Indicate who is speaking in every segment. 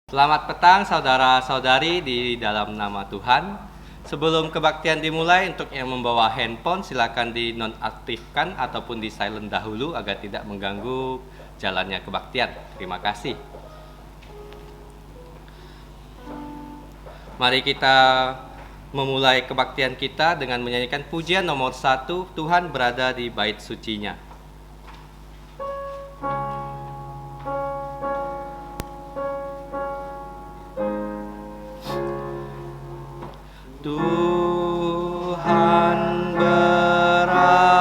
Speaker 1: Selamat petang saudara-saudari di dalam nama Tuhan. Sebelum kebaktian dimulai, untuk yang membawa handphone silakan dinonaktifkan ataupun di silent dahulu agar tidak mengganggu jalannya kebaktian. Terima kasih. Mari kita memulai kebaktian kita dengan menyanyikan pujian nomor 1, Tuhan berada di bait sucinya. Tuhan berada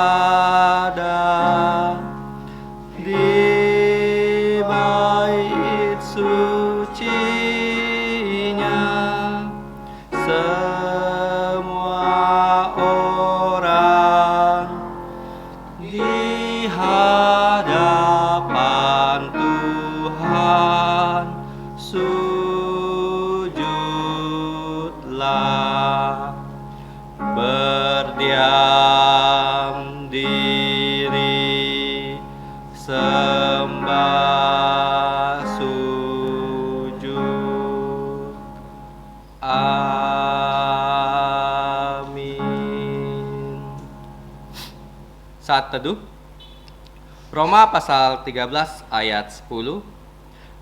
Speaker 1: di bait sucinya, semua orang di hadapan Tuhan sujudlah, berdiam diri, sembah sujud. Amin. Saat teduh, Roma pasal 13 ayat 10.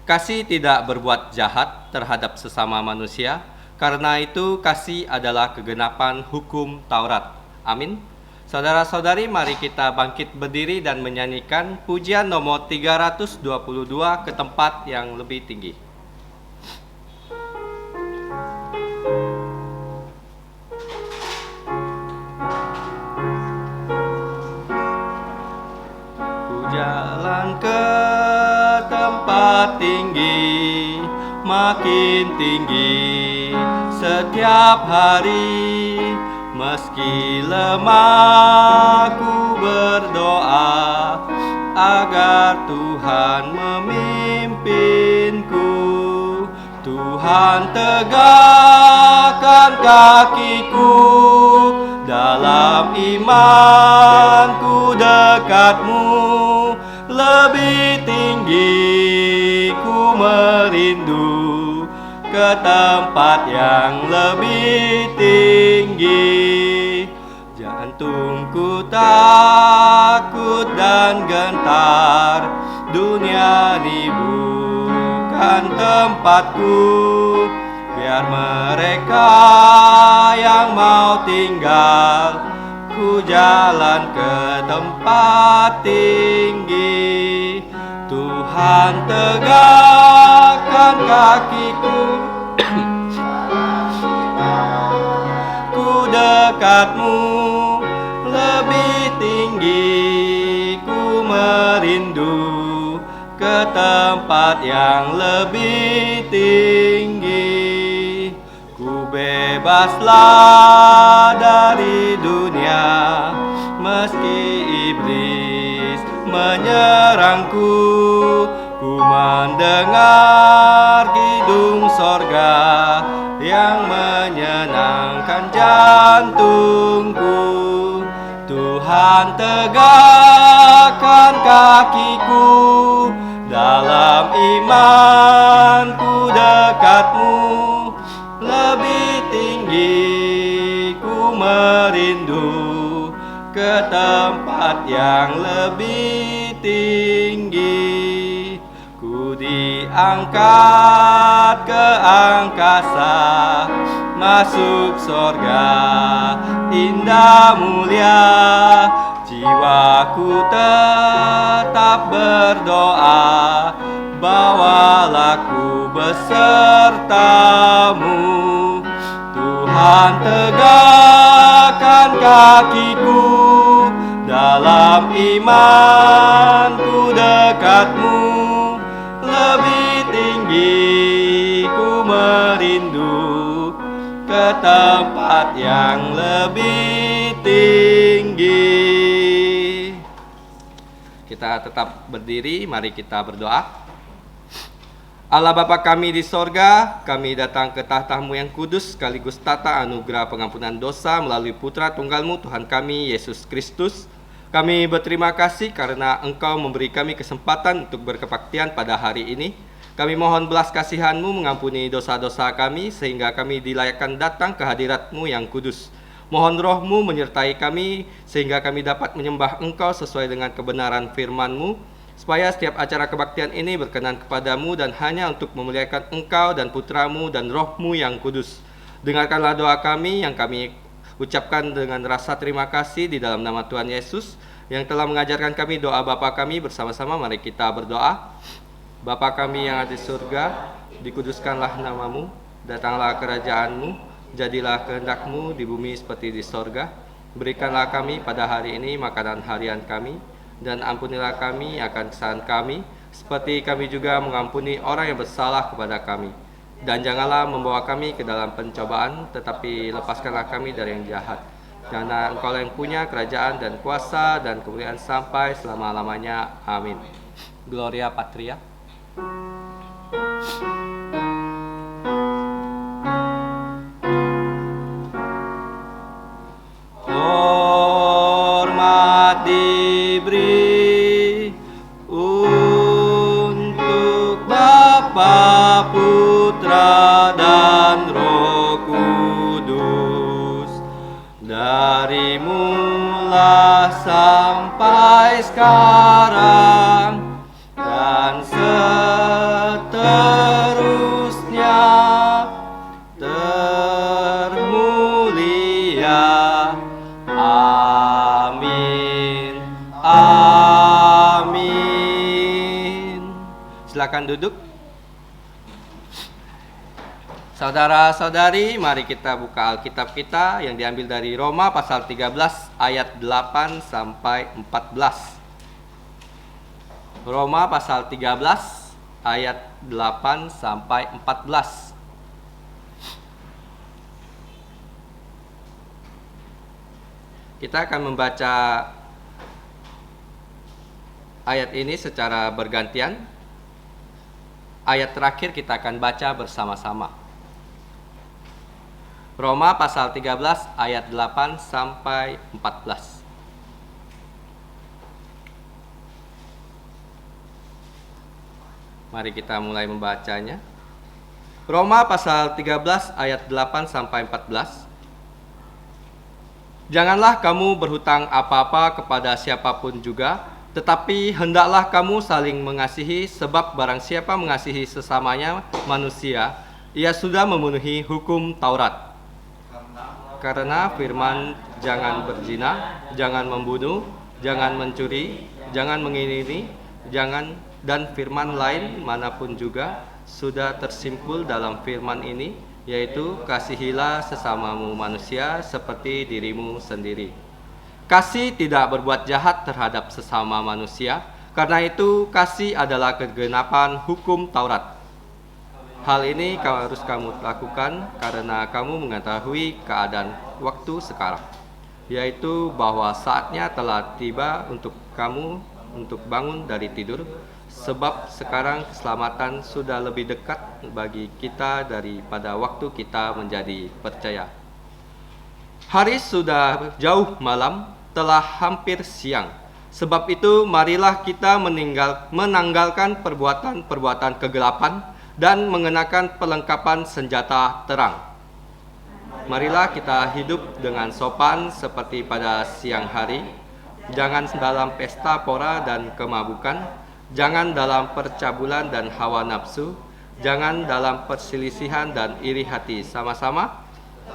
Speaker 1: Kasih tidak berbuat jahat terhadap sesama manusia, karena itu kasih adalah kegenapan hukum Taurat. Amin. Saudara-saudari, mari kita bangkit berdiri dan menyanyikan pujian nomor 322 ke tempat yang lebih tinggi. Ku jalan ke tempat tinggi, makin tinggi setiap hari. Meski lemah ku berdoa agar Tuhan memimpinku. Tuhan tegakkan kakiku dalam imanku dekatmu. Lebih tinggi ku merindu ke tempat yang lebih tinggi. Jantungku takut dan gentar, dunia ini bukan tempatku. Biar mereka yang mau tinggal, ku jalan ke tempat tinggi. Tuhan tegakkan kakiku, ku dekatmu. Lebih tinggi ku merindu ke tempat yang lebih tinggi. Ku bebaslah dari dunia, meski iblis menyerangku. Ku mendengar kidung sorga yang menyenangkan jantungku. Tuhan tegakkan kakiku dalam imanku dekatmu. Lebih tinggi ku merindu ke tempat yang lebih tinggi. Ku diangkat ke angkasa, masuk sorga indah mulia. Jiwaku tetap berdoa, bawalah ku besertamu. Tuhan tegakkan kakiku dalam imanku dekatmu. Lebih tinggi ku merindu ke tempat yang lebih tinggi. Kita tetap berdiri, mari kita berdoa. Allah Bapa kami di sorga, kami datang ke tahta-Mu yang kudus sekaligus tata anugerah pengampunan dosa melalui Putra Tunggal-Mu Tuhan kami Yesus Kristus. Kami berterima kasih karena Engkau memberi kami kesempatan untuk berkebaktian pada hari ini. Kami mohon belas kasihan-Mu mengampuni dosa-dosa kami, sehingga kami dilayakkan datang ke hadirat-Mu yang kudus. Mohon Roh-Mu menyertai kami, sehingga kami dapat menyembah Engkau sesuai dengan kebenaran firman-Mu, supaya setiap acara kebaktian ini berkenan kepadamu dan hanya untuk memuliakan Engkau dan Putra-Mu dan Roh-Mu yang kudus. Dengarkanlah doa kami yang kami ucapkan dengan rasa terima kasih di dalam nama Tuhan Yesus yang telah mengajarkan kami doa Bapa kami. Bersama-sama mari kita berdoa. Bapa kami yang ada di surga, dikuduskanlah namamu, datanglah kerajaan-Mu, jadilah kehendak-Mu di bumi seperti di sorga. Berikanlah kami pada hari ini makanan harian kami, dan ampunilah kami akan kesalahan kami, seperti kami juga mengampuni orang yang bersalah kepada kami. Dan janganlah membawa kami ke dalam pencobaan, tetapi lepaskanlah kami dari yang jahat. Karena Engkau yang punya kerajaan dan kuasa dan kemuliaan sampai selama-lamanya. Amin. Gloria Patria. Hormat diberi untuk Bapa, Putra, dan Roh Kudus, dari mula sampai sekarang dan seterusnya, termulia. Amin. Amin. Silakan duduk. Saudara-saudari, mari kita buka Alkitab kita yang diambil dari Roma pasal 13 ayat 8 sampai 14. Roma pasal 13 ayat 8 sampai 14. Kita akan membaca ayat ini secara bergantian. Ayat terakhir kita akan baca bersama-sama. Roma pasal 13 ayat 8 sampai 14. Mari kita mulai membacanya. Roma pasal 13 ayat 8 sampai 14. Janganlah kamu berhutang apa-apa kepada siapapun juga, tetapi hendaklah kamu saling mengasihi, sebab barang siapa mengasihi sesamanya manusia, ia sudah memenuhi hukum Taurat. Karena firman jangan berzina, jangan membunuh, jangan mencuri, jangan mengingini, jangan, dan firman lain manapun juga sudah tersimpul dalam firman ini, yaitu kasihilah sesamamu manusia seperti dirimu sendiri. Kasih tidak berbuat jahat terhadap sesama manusia, karena itu kasih adalah kegenapan hukum Taurat. Hal ini harus kamu lakukan karena kamu mengetahui keadaan waktu sekarang, yaitu bahwa saatnya telah tiba untuk kamu untuk bangun dari tidur, sebab sekarang keselamatan sudah lebih dekat bagi kita daripada waktu kita menjadi percaya. Hari sudah jauh malam, telah hampir siang. Sebab itu marilah kita menanggalkan perbuatan-perbuatan kegelapan dan mengenakan perlengkapan senjata terang. Marilah kita hidup dengan sopan seperti pada siang hari. Jangan dalam pesta pora dan kemabukan, jangan dalam percabulan dan hawa nafsu, jangan dalam perselisihan dan iri hati sama-sama,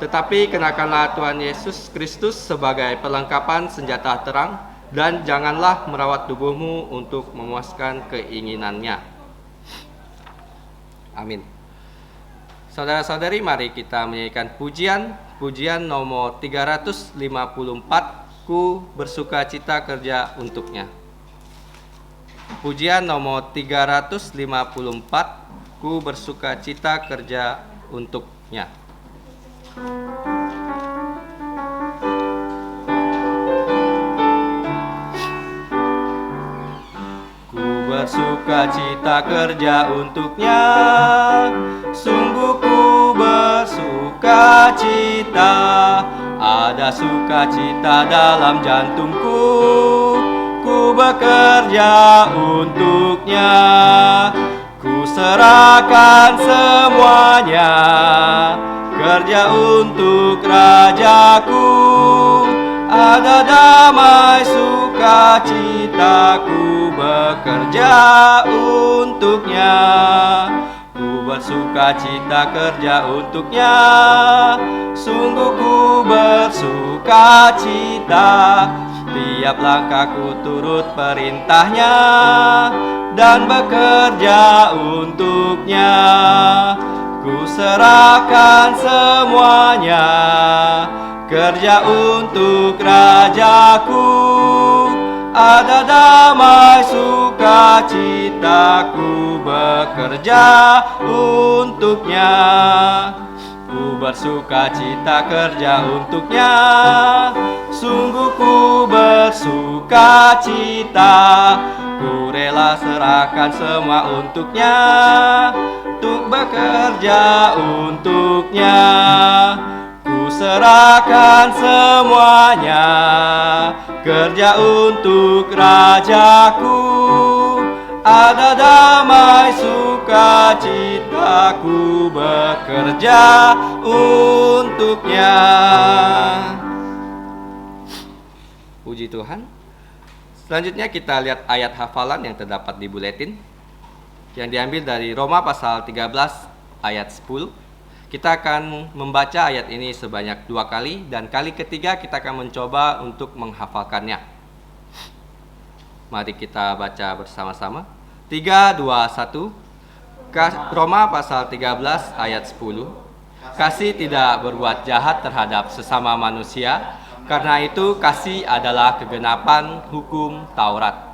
Speaker 1: tetapi kenakanlah Tuhan Yesus Kristus sebagai perlengkapan senjata terang, dan janganlah merawat tubuhmu untuk memuaskan keinginannya. Amin. Saudara-saudari, mari kita menyanyikan pujian nomor 354, Ku bersuka cita kerja untuknya. Pujian nomor 354, Ku bersuka cita kerja untuknya. Ku bersuka cita kerja untuknya, sungguh ku bersuka cita, ada sukacita dalam jantungku, ku bekerja untuknya. Ku serahkan semuanya, kerja untuk rajaku. Ada damai sukacitaku bekerja untuknya. Ku bersukacita kerja untuknya, sungguh ku bersukacita. Tiap langkahku turut perintahnya dan bekerja untuknya. Ku serahkan semuanya, kerja untuk rajaku. Ada damai sukacitaku bekerja untuknya. Ku bersukacita kerja untuknya, sungguh ku bersukacita. Ku rela serahkan semua untuknya, untuk bekerja untuknya. Ku serahkan semuanya, kerja untuk rajaku. Ada damai sukacitaku bekerja untuknya. Puji Tuhan. Selanjutnya kita lihat ayat hafalan yang terdapat di buletin, yang diambil dari Roma pasal 13 ayat 10. Kita akan membaca ayat ini sebanyak 2 kali, dan kali ketiga kita akan mencoba untuk menghafalkannya. Mari kita baca bersama-sama. 3, 2, 1. Roma pasal 13 ayat 10. Kasih tidak berbuat jahat terhadap sesama manusia, karena itu kasih adalah kegenapan hukum Taurat.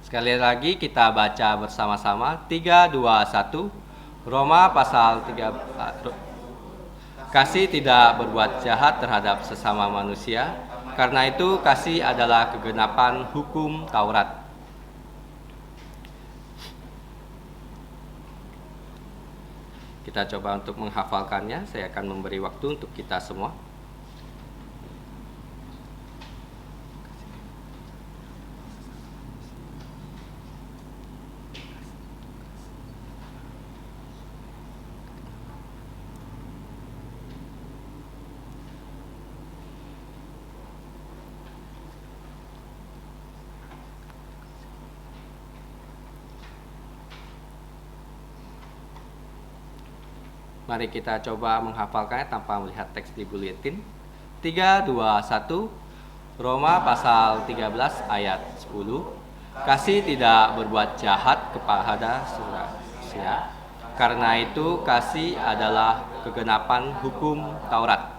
Speaker 1: Sekali lagi kita baca bersama-sama. 3, 2, 1. Roma pasal 13. Kasih tidak berbuat jahat terhadap sesama manusia, karena itu kasih adalah kegenapan hukum Taurat. Kita coba untuk menghafalkannya. Saya akan memberi waktu untuk kita semua. Mari kita coba menghafalkannya tanpa melihat teks di buletin. 3, 2, 1. Roma pasal 13 ayat 10. Kasih tidak berbuat jahat kepada manusia, karena itu kasih adalah kegenapan hukum Taurat.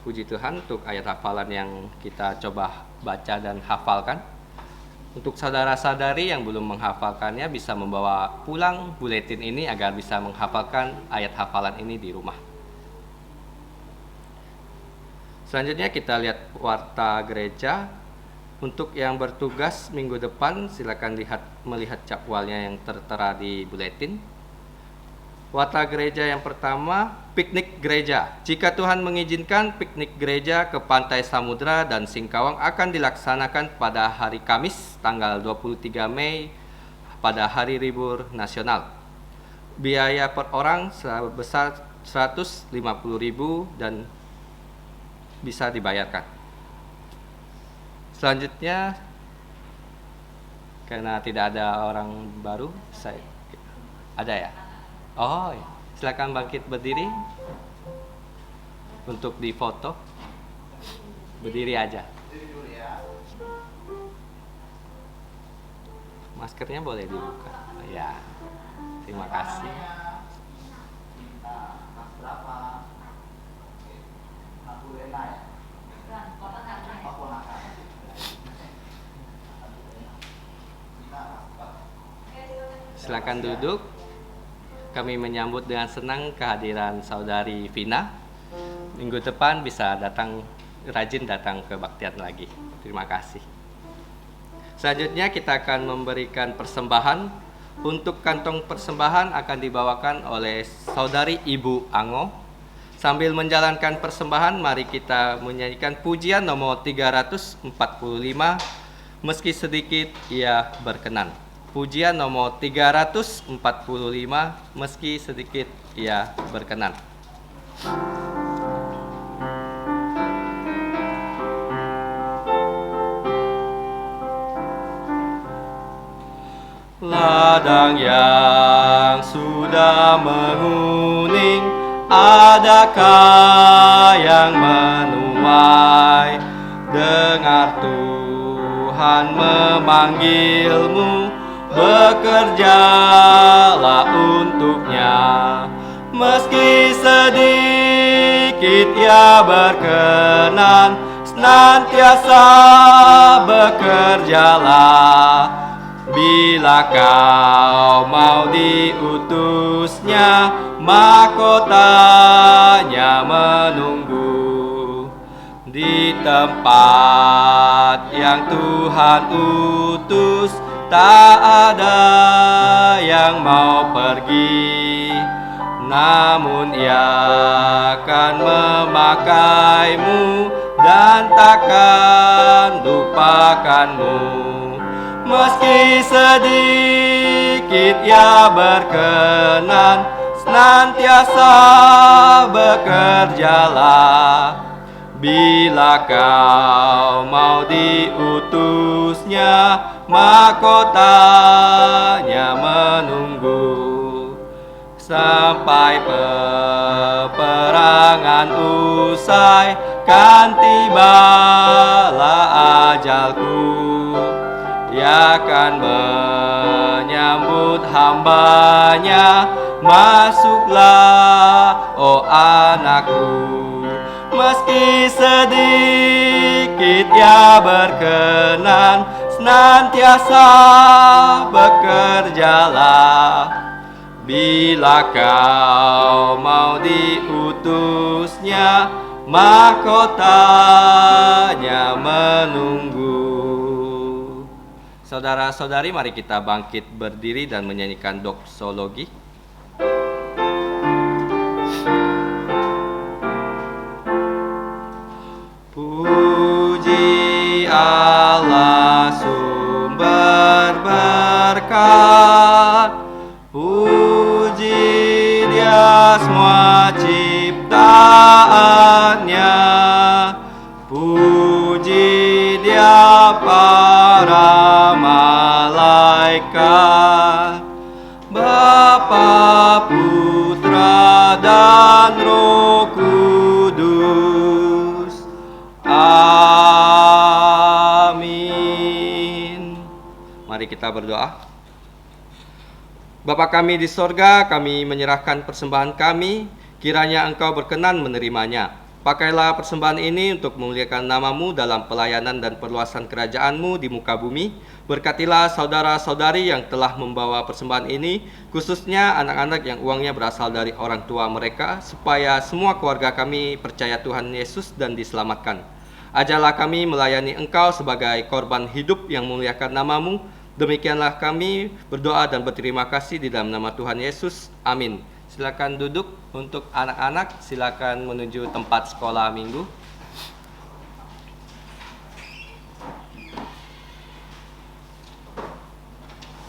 Speaker 1: Puji Tuhan untuk ayat hafalan yang kita coba baca dan hafalkan. Untuk saudara-saudari yang belum menghafalkannya, bisa membawa pulang buletin ini agar bisa menghafalkan ayat hafalan ini di rumah. Selanjutnya kita lihat warta gereja. Untuk yang bertugas minggu depan, silakan melihat jadwalnya yang tertera di buletin. Warta gereja yang pertama, piknik gereja. Jika Tuhan mengizinkan, piknik gereja ke Pantai Samudra dan Singkawang akan dilaksanakan pada hari Kamis, tanggal 23 Mei, pada hari libur nasional. Biaya per orang sebesar 150.000 dan bisa dibayarkan. Selanjutnya, karena tidak ada orang baru, ada ya? Oh, silakan bangkit berdiri untuk difoto. Berdiri aja. Maskernya boleh dibuka. Ya, terima kasih. Silakan duduk. Kami menyambut dengan senang kehadiran saudari Vina. Minggu depan bisa rajin datang ke baktian lagi. Terima kasih. Selanjutnya kita akan memberikan persembahan. Untuk kantong persembahan akan dibawakan oleh saudari Ibu Ango. Sambil menjalankan persembahan, mari kita menyanyikan pujian nomor 345, meski sedikit ia berkenan. Pujian nomor 345, meski sedikit ia berkenan. Ladang yang sudah menguning, adakah yang menuai? Dengar Tuhan memanggilmu, bekerjalah untuknya. Meski sedikit ia berkenan, senantiasa bekerjalah. Bila kau mau diutusnya, mahkotanya menunggu. Di tempat yang Tuhan utus, tak ada yang mau pergi, namun ia akan memakaimu dan takkan lupakanmu. Meski sedikit ia berkenan, senantiasa bekerjalah. Bila kau mau diutusnya, mahkotanya menunggu. Sampai peperangan usai, kan tibalah ajalku. Ia akan menyambut hambanya, masuklah, oh anakku. Meski sedikit ia berkenan, senantiasa bekerjalah. Bila kau mau diutusnya, mahkotanya menunggu. Saudara-saudari, mari kita bangkit berdiri dan menyanyikan doksologi. Puji Allah sumber berkat, puji Dia semua ciptaannya, puji Dia para malaikat, Bapa, Putra, dan Roh Kudus. Amin. Mari kita berdoa. Bapa kami di sorga, kami menyerahkan persembahan kami, kiranya Engkau berkenan menerimanya. Pakailah persembahan ini untuk memuliakan nama-Mu dalam pelayanan dan perluasan kerajaan-Mu di muka bumi. Berkatilah saudara-saudari yang telah membawa persembahan ini, khususnya anak-anak yang uangnya berasal dari orang tua mereka, supaya semua keluarga kami percaya Tuhan Yesus dan diselamatkan. Ajarlah kami melayani Engkau sebagai korban hidup yang memuliakan nama-Mu. Demikianlah kami berdoa dan berterima kasih di dalam nama Tuhan Yesus. Amin. Silakan duduk. Untuk anak-anak, silakan menuju tempat sekolah minggu.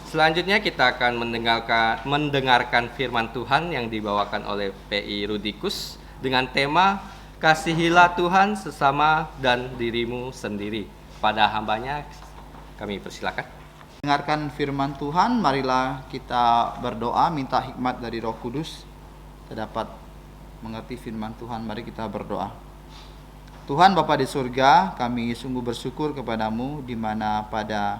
Speaker 1: Selanjutnya kita akan mendengarkan firman Tuhan yang dibawakan oleh PI Rudikus dengan tema Kasihilah Tuhan sesama dan dirimu sendiri. Pada hambanya kami persilakan.
Speaker 2: Dengarkan firman Tuhan, marilah kita berdoa minta hikmat dari Roh Kudus. Kita dapat mengerti firman Tuhan. Mari kita berdoa. Tuhan Bapa di surga, kami sungguh bersyukur kepadamu di mana pada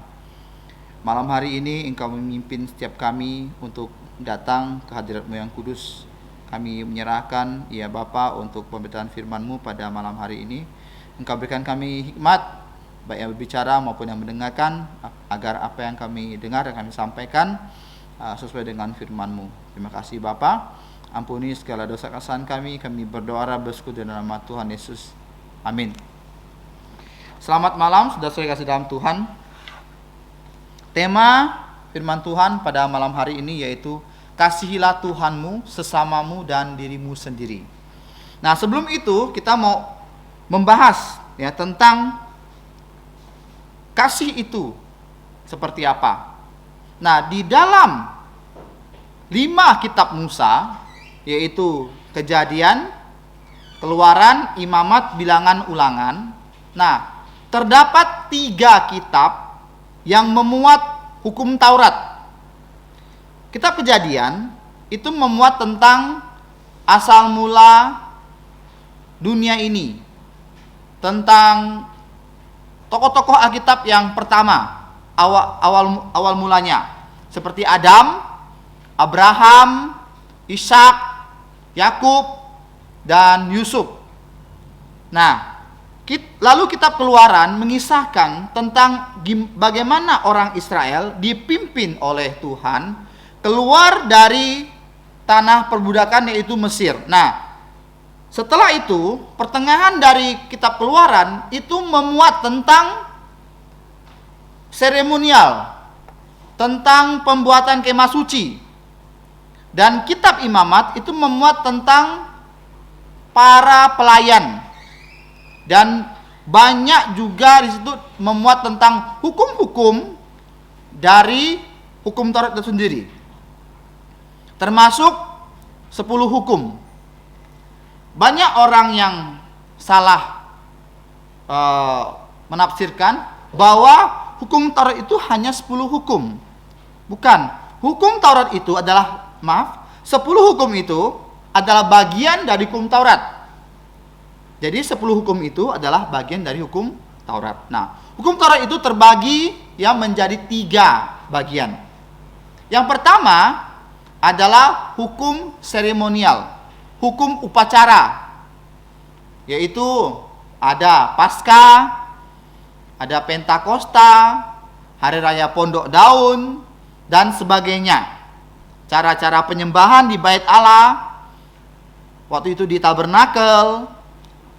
Speaker 2: malam hari ini Engkau memimpin setiap kami untuk datang ke hadirat-Mu yang kudus. Kami menyerahkan ya Bapa untuk pemberitaan firman-Mu pada malam hari ini. Engkau berikan kami hikmat baik yang berbicara maupun yang mendengarkan, agar apa yang kami dengar dan kami sampaikan sesuai dengan firman-Mu. Terima kasih Bapa. Ampuni segala dosa kesalahan kami berdoa bersyukur dalam nama Tuhan Yesus. Amin. Selamat malam, saudara-saudara kasih dalam Tuhan. Tema firman Tuhan pada malam hari ini yaitu kasihilah Tuhanmu, sesamamu, dan dirimu sendiri. Nah, sebelum itu kita mau membahas ya tentang kasih itu seperti apa. Nah, di dalam 5 kitab Musa, yaitu Kejadian, Keluaran, Imamat, Bilangan, Ulangan. Nah, terdapat 3 kitab yang memuat hukum Taurat. Kitab Kejadian itu memuat tentang asal mula dunia ini, tentang tokoh-tokoh Alkitab yang pertama, awal mulanya, seperti Adam, Abraham, Ishak, Yakub, dan Yusuf. Nah, lalu kitab Keluaran mengisahkan tentang bagaimana orang Israel dipimpin oleh Tuhan keluar dari tanah perbudakan, yaitu Mesir. Nah, setelah itu, pertengahan dari kitab Keluaran itu memuat tentang seremonial, tentang pembuatan kemah suci. Dan kitab Imamat itu memuat tentang para pelayan. Dan banyak juga di situ memuat tentang hukum-hukum dari hukum Taurat itu sendiri. Termasuk 10 hukum. Banyak orang yang salah menafsirkan bahwa hukum Taurat itu hanya 10 hukum. Bukan. Hukum Taurat itu adalah, 10 hukum itu adalah bagian dari hukum Taurat. Jadi 10 hukum itu adalah bagian dari hukum Taurat. Nah, hukum Taurat itu terbagi menjadi 3 bagian. Yang pertama adalah hukum seremonial, hukum upacara, yaitu ada Paskah, ada Pentakosta, Hari Raya Pondok Daun, dan sebagainya. Cara-cara penyembahan di Bait Allah, waktu itu di tabernakel,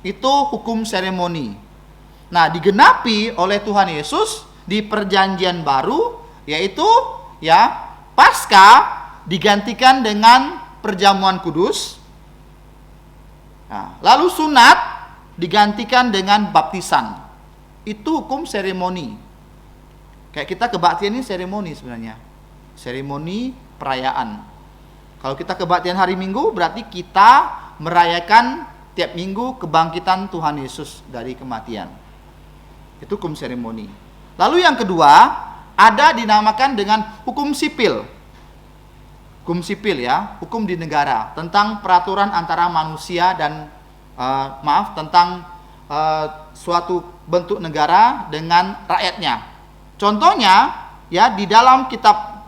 Speaker 2: itu hukum seremoni. Nah, digenapi oleh Tuhan Yesus di Perjanjian Baru, yaitu Paskah digantikan dengan perjamuan kudus. Nah, lalu sunat digantikan dengan baptisan. Itu hukum seremoni. Kayak kita kebaktian ini seremoni sebenarnya. Seremoni perayaan. Kalau kita kebaktian hari Minggu, berarti kita merayakan tiap minggu kebangkitan Tuhan Yesus dari kematian. Itu hukum seremoni. Lalu yang kedua, ada dinamakan dengan hukum sipil. Hukum sipil hukum di negara, tentang peraturan antara manusia dan tentang suatu bentuk negara dengan rakyatnya. Contohnya di dalam kitab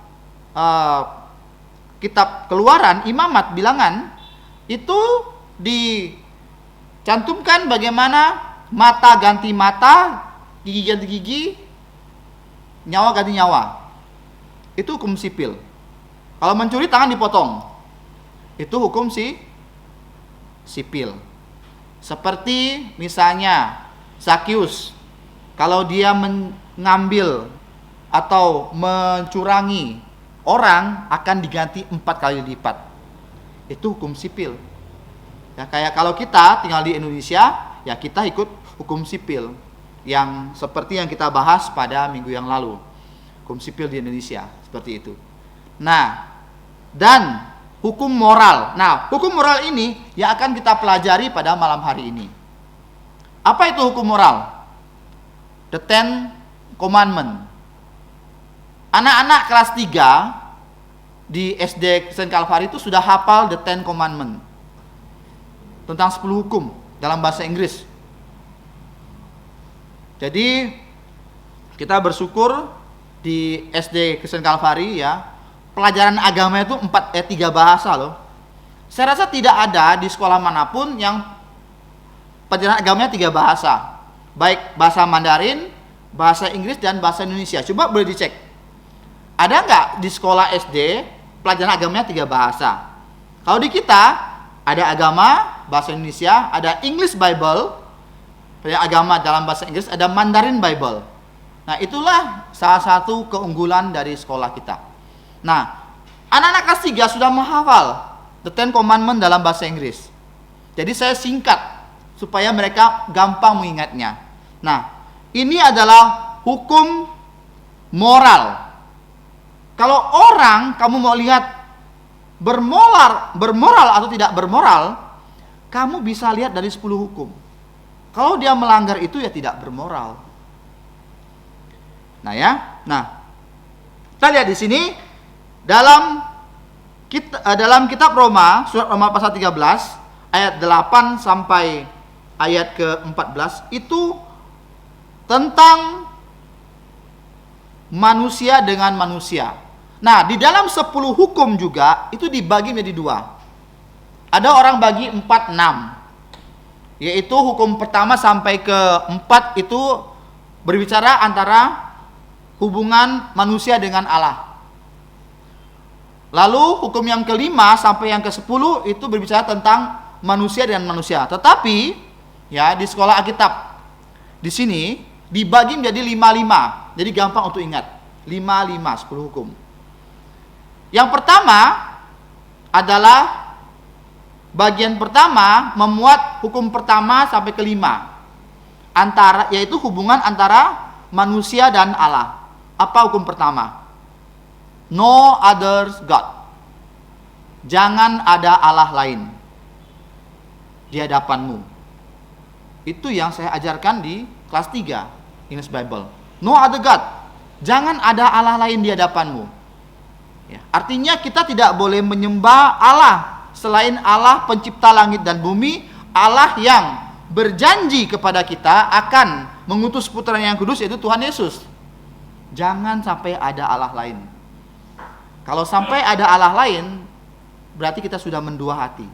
Speaker 2: Keluaran, Imamat, Bilangan itu dicantumkan bagaimana mata ganti mata, gigi ganti gigi, nyawa ganti nyawa. Itu hukum sipil. Kalau mencuri tangan dipotong. Itu hukum sipil. Seperti misalnya Zakius, kalau dia mengambil atau mencurangi orang, akan diganti 4 kali lipat. Itu hukum sipil. Kayak kalau kita tinggal di Indonesia, kita ikut hukum sipil yang seperti yang kita bahas pada minggu yang lalu. Hukum sipil di Indonesia seperti itu. Nah, dan hukum moral. Nah, hukum moral ini yang akan kita pelajari pada malam hari ini. Apa itu hukum moral? The Ten Commandment. Anak-anak kelas 3 di SD Kristen Kalvari itu sudah hafal The Ten Commandment. Tentang 10 hukum dalam bahasa Inggris. Jadi kita bersyukur di SD Kristen Kalvari pelajaran agama itu 3 bahasa loh. Saya rasa tidak ada di sekolah manapun yang pelajaran agamanya 3 bahasa. Baik bahasa Mandarin, bahasa Inggris, dan bahasa Indonesia. Coba boleh dicek. Ada nggak di sekolah SD pelajaran agamanya 3 bahasa? Kalau di kita ada agama bahasa Indonesia, ada English Bible, pelajaran agama dalam bahasa Inggris, ada Mandarin Bible. Nah, itulah salah satu keunggulan dari sekolah kita. Nah, anak-anak kelas 3 sudah menghafal The Ten Commandment dalam bahasa Inggris. Jadi saya singkat supaya mereka gampang mengingatnya. Nah, ini adalah hukum moral. Kalau orang kamu mau lihat bermoral atau tidak bermoral, kamu bisa lihat dari 10 hukum. Kalau dia melanggar itu ya tidak bermoral. Nah ya, kita lihat di sini dalam kitab Roma, surat Roma pasal 13 ayat 8 sampai ayat ke-14 itu tentang manusia dengan manusia. Nah, di dalam 10 hukum juga itu dibagi menjadi 2. Ada orang bagi 4, 6. Yaitu hukum pertama sampai ke-4 itu berbicara antara hubungan manusia dengan Allah. Lalu hukum yang ke-5 sampai yang ke-10 itu berbicara tentang manusia dengan manusia. Tetapi ya di sekolah Alkitab di sini dibagi menjadi 5-5. Jadi gampang untuk ingat. 5-5, 10 hukum. Yang pertama adalah bagian pertama memuat hukum pertama sampai ke-5. Yaitu hubungan antara manusia dan Allah. Apa hukum pertama? No other God. Jangan ada Allah lain di hadapanmu. Itu yang saya ajarkan di kelas 3 English Bible. No other God. Jangan ada Allah lain di hadapanmu. Ya, artinya kita tidak boleh menyembah Allah selain Allah pencipta langit dan bumi, Allah yang berjanji kepada kita akan mengutus putranya yang kudus, yaitu Tuhan Yesus. Jangan sampai ada Allah lain. Kalau sampai ada Allah lain, berarti kita sudah mendua hati.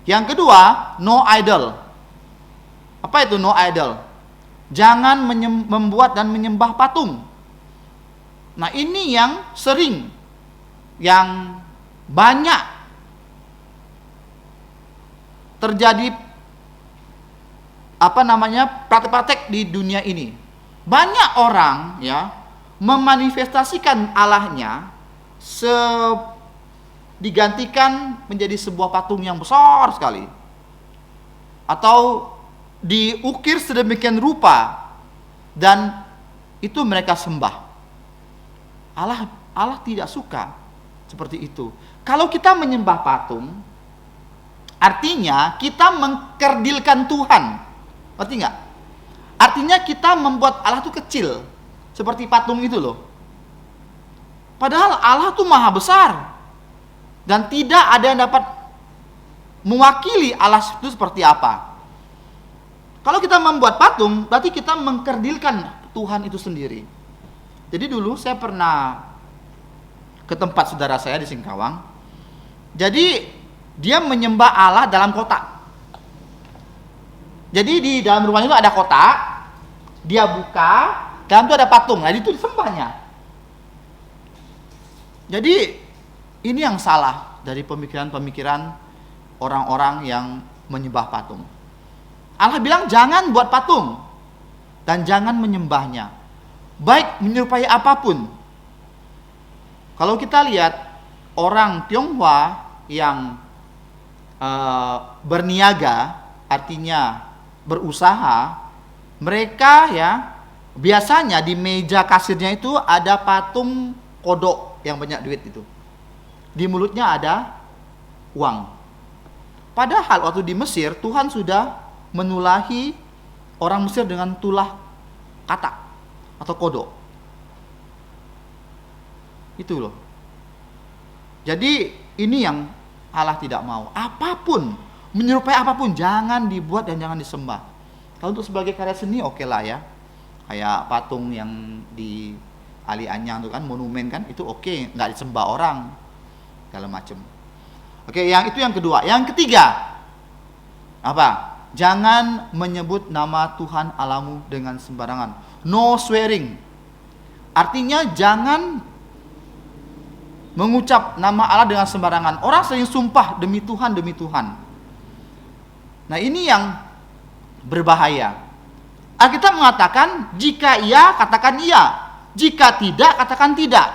Speaker 2: Yang kedua, no idol. Apa itu no idol? Jangan membuat dan menyembah patung. Nah, ini yang sering, yang banyak terjadi praktek-praktek di dunia ini. Banyak orang ya memanifestasikan Allahnya digantikan menjadi sebuah patung yang besar sekali, atau diukir sedemikian rupa dan itu mereka sembah. Allah tidak suka seperti itu. Kalau kita menyembah patung, artinya kita mengkerdilkan Tuhan. Ngerti nggak? Artinya kita membuat Allah itu kecil, seperti patung itu loh. Padahal Allah itu maha besar dan tidak ada yang dapat mewakili Allah itu seperti apa. Kalau kita membuat patung, berarti kita mengkerdilkan Tuhan itu sendiri. Jadi dulu saya pernah ke tempat saudara saya di Singkawang. Jadi dia menyembah Allah dalam kotak. Jadi di dalam rumahnya itu ada kotak, dia buka, dalam itu ada patung. Nah, itu disembahnya. Jadi ini yang salah dari pemikiran-pemikiran orang-orang yang menyembah patung. Allah bilang jangan buat patung dan jangan menyembahnya, baik menyerupai apapun. Kalau kita lihat orang Tionghoa yang berniaga, artinya berusaha, mereka ya biasanya di meja kasirnya itu ada patung kodok yang banyak duit itu. Di mulutnya ada uang. Padahal waktu di Mesir Tuhan sudah menulahi orang Mesir dengan tulah katak atau kodok. Itu loh. Jadi ini yang Allah tidak mau. Apapun, menyerupai apapun, jangan dibuat dan jangan disembah. Kalau untuk sebagai karya seni oke lah ya. Kayak patung yang di Ali Anyang itu kan, monumen kan, itu oke, nggak disembah orang. Segala macam. Oke, yang itu yang kedua. Yang ketiga, apa? Jangan menyebut nama Tuhan Allahmu dengan sembarangan. No swearing. Artinya jangan mengucap nama Allah dengan sembarangan. Orang sering sumpah demi Tuhan, demi Tuhan. Nah, ini yang berbahaya. Alkitab mengatakan jika iya katakan iya, jika tidak katakan tidak.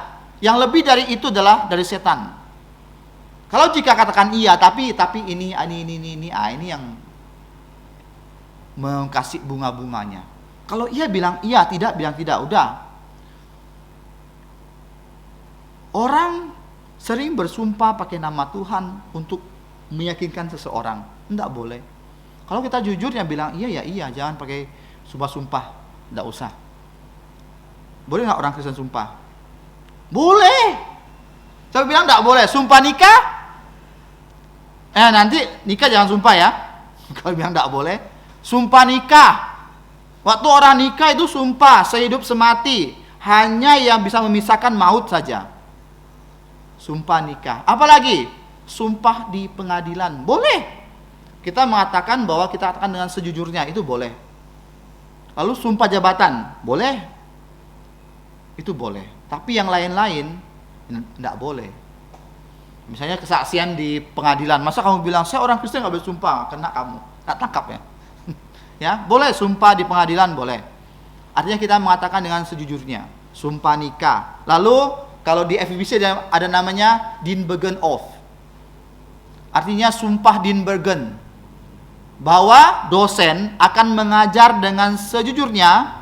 Speaker 2: Yang lebih dari itu adalah dari setan. Kalau jika katakan iya tapi ini yang mengkasih bunga-bunganya. Kalau iya bilang iya, tidak bilang tidak, udah. Orang sering bersumpah pakai nama Tuhan untuk meyakinkan seseorang. Tidak boleh. Kalau kita jujur yang bilang iya ya iya, jangan pakai sumpah-sumpah, tidak usah. Boleh nggak orang Kristen sumpah? Boleh. Saya bilang tidak boleh. Sumpah nikah? Nanti nikah jangan sumpah ya. Kalau bilang tidak boleh, sumpah nikah. Waktu orang nikah itu sumpah sehidup semati, hanya yang bisa memisahkan maut saja. Sumpah nikah. Apalagi sumpah di pengadilan, boleh. Kita mengatakan bahwa kita katakan dengan sejujurnya, itu boleh. Lalu sumpah jabatan, boleh. Itu boleh. Tapi yang lain-lain tidak boleh. Misalnya kesaksian di pengadilan, masa kamu bilang saya orang Kristen nggak boleh sumpah, kena kamu, tak tangkap ya. Ya, boleh sumpah di pengadilan, boleh. Artinya kita mengatakan dengan sejujurnya. Sumpah nikah. Lalu kalau di FEBC ada namanya Dienbegen of. Artinya sumpah Dienbegen, bahwa dosen akan mengajar dengan sejujurnya,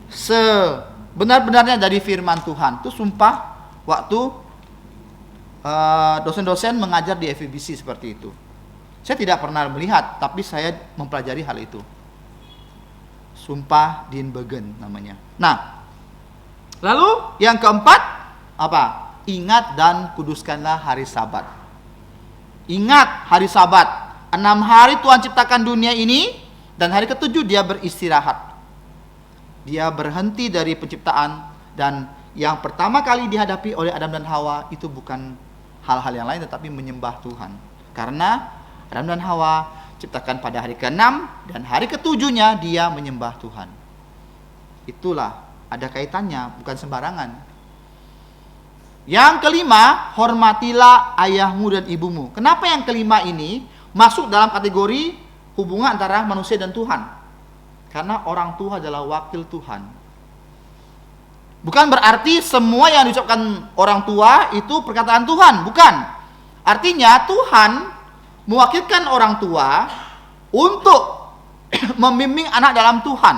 Speaker 2: sebenar-benarnya dari firman Tuhan. Itu sumpah waktu dosen-dosen mengajar di FEBC seperti itu. Saya tidak pernah melihat, tapi saya mempelajari hal itu. Sumpah Dienbegen namanya. Nah, lalu yang keempat apa? Ingat dan kuduskanlah hari Sabat. Ingat hari Sabat. 6 hari Tuhan ciptakan dunia ini, dan hari ke-7 dia beristirahat. Dia berhenti dari penciptaan, dan yang pertama kali dihadapi oleh Adam dan Hawa itu bukan hal-hal yang lain tetapi menyembah Tuhan. Karena Adam dan Hawa ciptakan pada hari ke-6 dan hari ke-7-nya dia menyembah Tuhan. Itulah ada kaitannya, bukan sembarangan. Yang kelima, hormatilah ayahmu dan ibumu. Kenapa yang kelima ini masuk dalam kategori hubungan antara manusia dan Tuhan? Karena orang tua adalah wakil Tuhan. Bukan berarti semua yang diucapkan orang tua itu perkataan Tuhan, bukan. Artinya Tuhan mewakilkan orang tua untuk membimbing anak dalam Tuhan.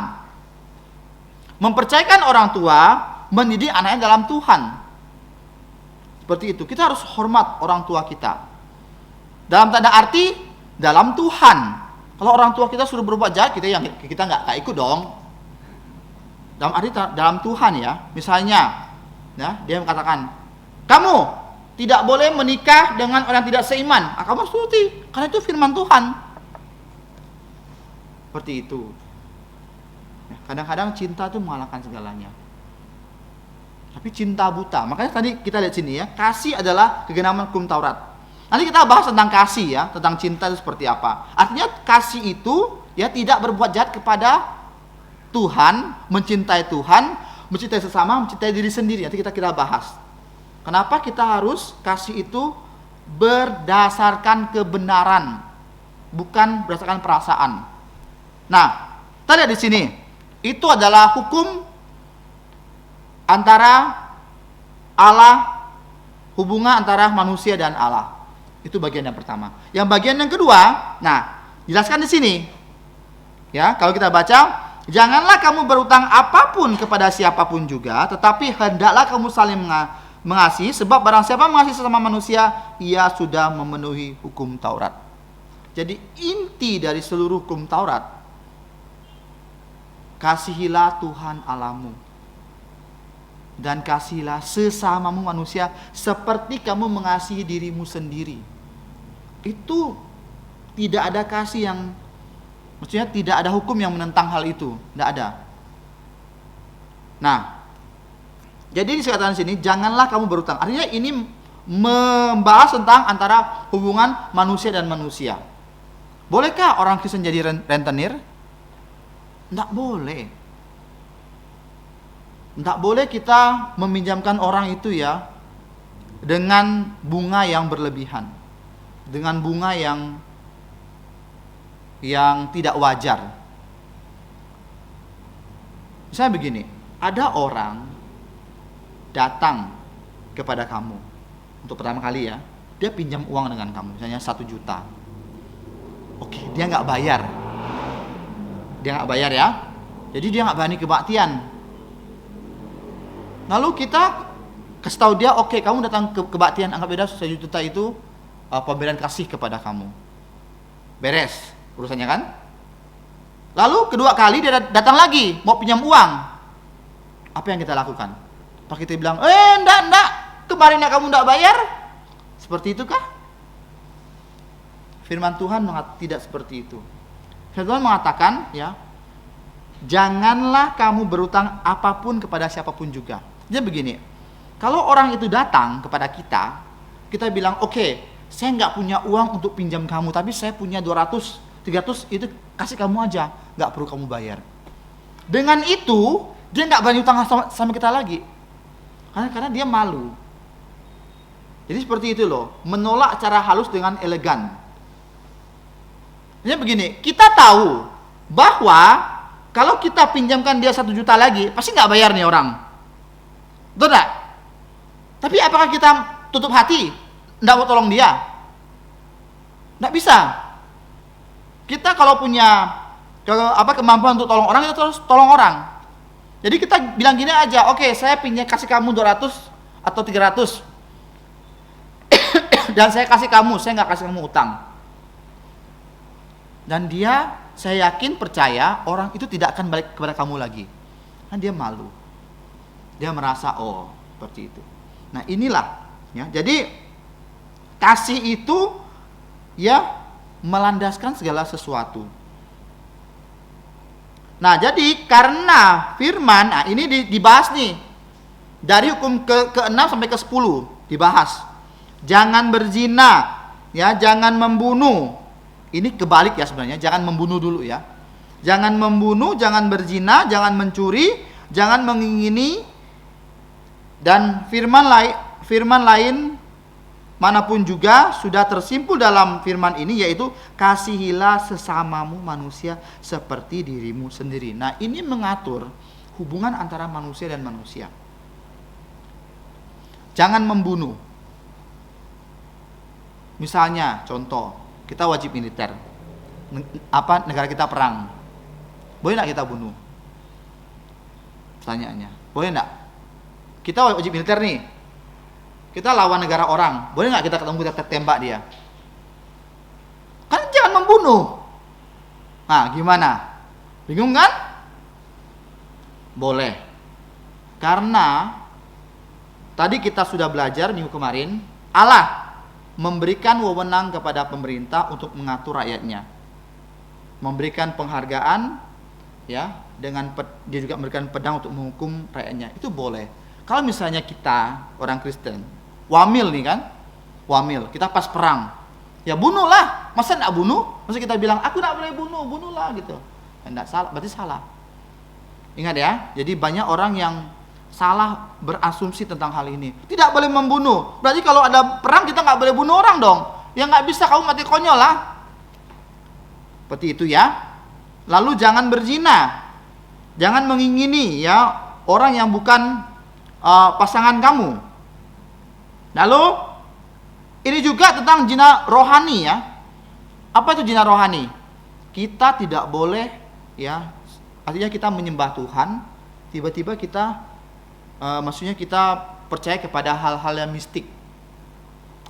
Speaker 2: Mempercayakan orang tua mendidik anaknya dalam Tuhan. Seperti itu. Kita harus hormat orang tua kita. Dalam tanda arti dalam Tuhan. Kalau orang tua kita suruh berbuat jahat, kita nggak ikut dong. Dalam arti dalam Tuhan ya. Misalnya, ya, dia mengatakan, kamu tidak boleh menikah dengan orang tidak seiman. Kamu harus turuti, karena itu firman Tuhan. Seperti itu. Ya, kadang-kadang cinta itu mengalahkan segalanya. Tapi cinta buta. Makanya tadi kita lihat sini ya, kasih adalah kegenapan hukum Taurat. Nanti kita bahas tentang kasih ya, tentang cinta itu seperti apa. Artinya kasih itu ya tidak berbuat jahat kepada Tuhan, mencintai Tuhan, mencintai sesama, mencintai diri sendiri. Nanti kita bahas. Kenapa kita harus kasih itu berdasarkan kebenaran, bukan berdasarkan perasaan. Nah, kita lihat di sini. Itu adalah hukum antara Allah, hubungan antara manusia dan Allah. Itu bagian yang pertama. Yang bagian yang kedua, nah, jelaskan di sini. Ya, kalau kita baca, janganlah kamu berutang apapun kepada siapapun juga, tetapi hendaklah kamu saling mengasihi, sebab barang siapa mengasihi sesama manusia, ia sudah memenuhi hukum Taurat. Jadi inti dari seluruh hukum Taurat, kasihilah Tuhan Allahmu dan kasihilah sesamamu manusia seperti kamu mengasihi dirimu sendiri. Itu tidak ada kasih yang, maksudnya tidak ada hukum yang menentang hal itu, tidak ada. Nah, jadi dikatakan di sini, janganlah kamu berutang. Artinya ini membahas tentang antara hubungan manusia dan manusia. Bolehkah orang Kristen jadi rentenir? Tidak boleh. Tidak boleh kita meminjamkan orang itu ya dengan bunga yang berlebihan, dengan bunga yang tidak wajar. Misalnya begini, ada orang datang kepada kamu untuk pertama kali ya, dia pinjam uang dengan kamu, misalnya 1 juta. Oke, dia nggak bayar ya. Jadi dia nggak berani kebaktian. Lalu kita kasih tahu dia, oke, kamu datang ke kebaktian, anggap beda 1 juta itu pemberian kasih kepada kamu. Beres urusannya kan? Lalu kedua kali dia datang lagi mau pinjam uang. Apa yang kita lakukan? Apa kita bilang, enggak, kemarin kamu enggak bayar? Seperti itu kah? Firman Tuhan tidak seperti itu. Firman Tuhan mengatakan, ya, janganlah kamu berutang apapun kepada siapapun juga. Jadi begini, kalau orang itu datang kepada kita, kita bilang, oke, saya nggak punya uang untuk pinjam kamu, tapi saya punya 200, 300, itu kasih kamu aja, nggak perlu kamu bayar. Dengan itu, dia nggak berani utang sama kita lagi, karena dia malu. Jadi seperti itu loh, menolak cara halus dengan elegan. Jadi begini, kita tahu bahwa kalau kita pinjamkan dia 1 juta lagi, pasti nggak bayar nih orang. Betul nggak? Tapi apakah kita tutup hati, nggak mau tolong dia? Nggak bisa. Kita kalau punya kemampuan untuk tolong orang, kita terus tolong orang. Jadi kita bilang gini aja, oke, saya kasih kamu 200 atau 300, dan saya kasih kamu, saya nggak kasih kamu utang. Dan dia, saya yakin, percaya orang itu tidak akan balik kepada kamu lagi. Kan dia malu. Dia merasa, oh, seperti itu. Nah, inilah, ya. Jadi kasih itu, ya, melandaskan segala sesuatu. Nah, jadi karena firman, nah ini dibahas nih. Dari hukum ke-6 sampai ke-10 dibahas. Jangan berzina, ya, jangan membunuh. Ini kebalik ya sebenarnya, jangan membunuh dulu ya. Jangan membunuh, jangan berzina, jangan mencuri, jangan mengingini, dan firman lain manapun juga sudah tersimpul dalam firman ini, yaitu kasihilah sesamamu manusia seperti dirimu sendiri. Nah, ini mengatur hubungan antara manusia dan manusia. Jangan membunuh. Misalnya, contoh, kita wajib militer. Negara kita perang. Boleh enggak kita bunuh? Pertanyaannya. Boleh enggak? Kita wajib militer nih. Kita lawan negara orang. Boleh enggak kita kita tembak dia? Kan jangan membunuh. Nah, gimana? Bingung kan? Boleh. Karena tadi kita sudah belajar minggu kemarin, Allah memberikan wewenang kepada pemerintah untuk mengatur rakyatnya, memberikan penghargaan, ya, dia juga memberikan pedang untuk menghukum rakyatnya. Itu boleh. Kalau misalnya kita orang Kristen, wamil nih kan, wamil, kita pas perang, ya bunuhlah. Masa enggak bunuh? Masa kita bilang aku enggak boleh bunuh, bunuhlah gitu? Enggak, salah, berarti salah. Ingat ya, jadi banyak orang yang salah berasumsi tentang hal ini. Tidak boleh membunuh. Berarti kalau ada perang kita nggak boleh bunuh orang dong. Ya nggak bisa, kamu mati konyol lah. Seperti itu ya. Lalu jangan berzina. Jangan mengingini ya orang yang bukan pasangan kamu. Lalu ini juga tentang zina rohani ya. Apa itu zina rohani? Kita tidak boleh ya, artinya kita menyembah Tuhan, tiba-tiba kita maksudnya kita percaya kepada hal-hal yang mistik.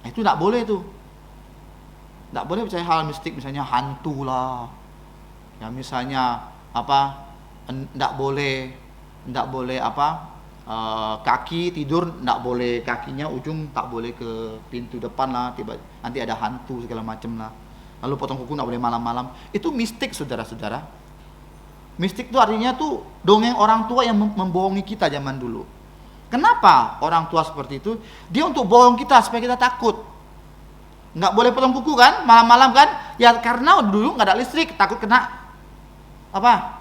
Speaker 2: Itu tidak boleh tuh. Tidak boleh percaya hal mistik, misalnya hantu lah. Ya misalnya apa? Tidak boleh kaki tidur, tidak boleh kakinya ujung tak boleh ke pintu depan lah, nanti ada hantu segala macam lah. Lalu potong kuku tidak boleh malam-malam. Itu mistik, saudara-saudara. Mistik itu artinya tuh dongeng orang tua yang membohongi kita zaman dulu. Kenapa orang tua seperti itu? Dia untuk bohong kita supaya kita takut. Nggak boleh potong kuku kan, malam-malam kan? Ya karena dulu nggak ada listrik, takut kena apa?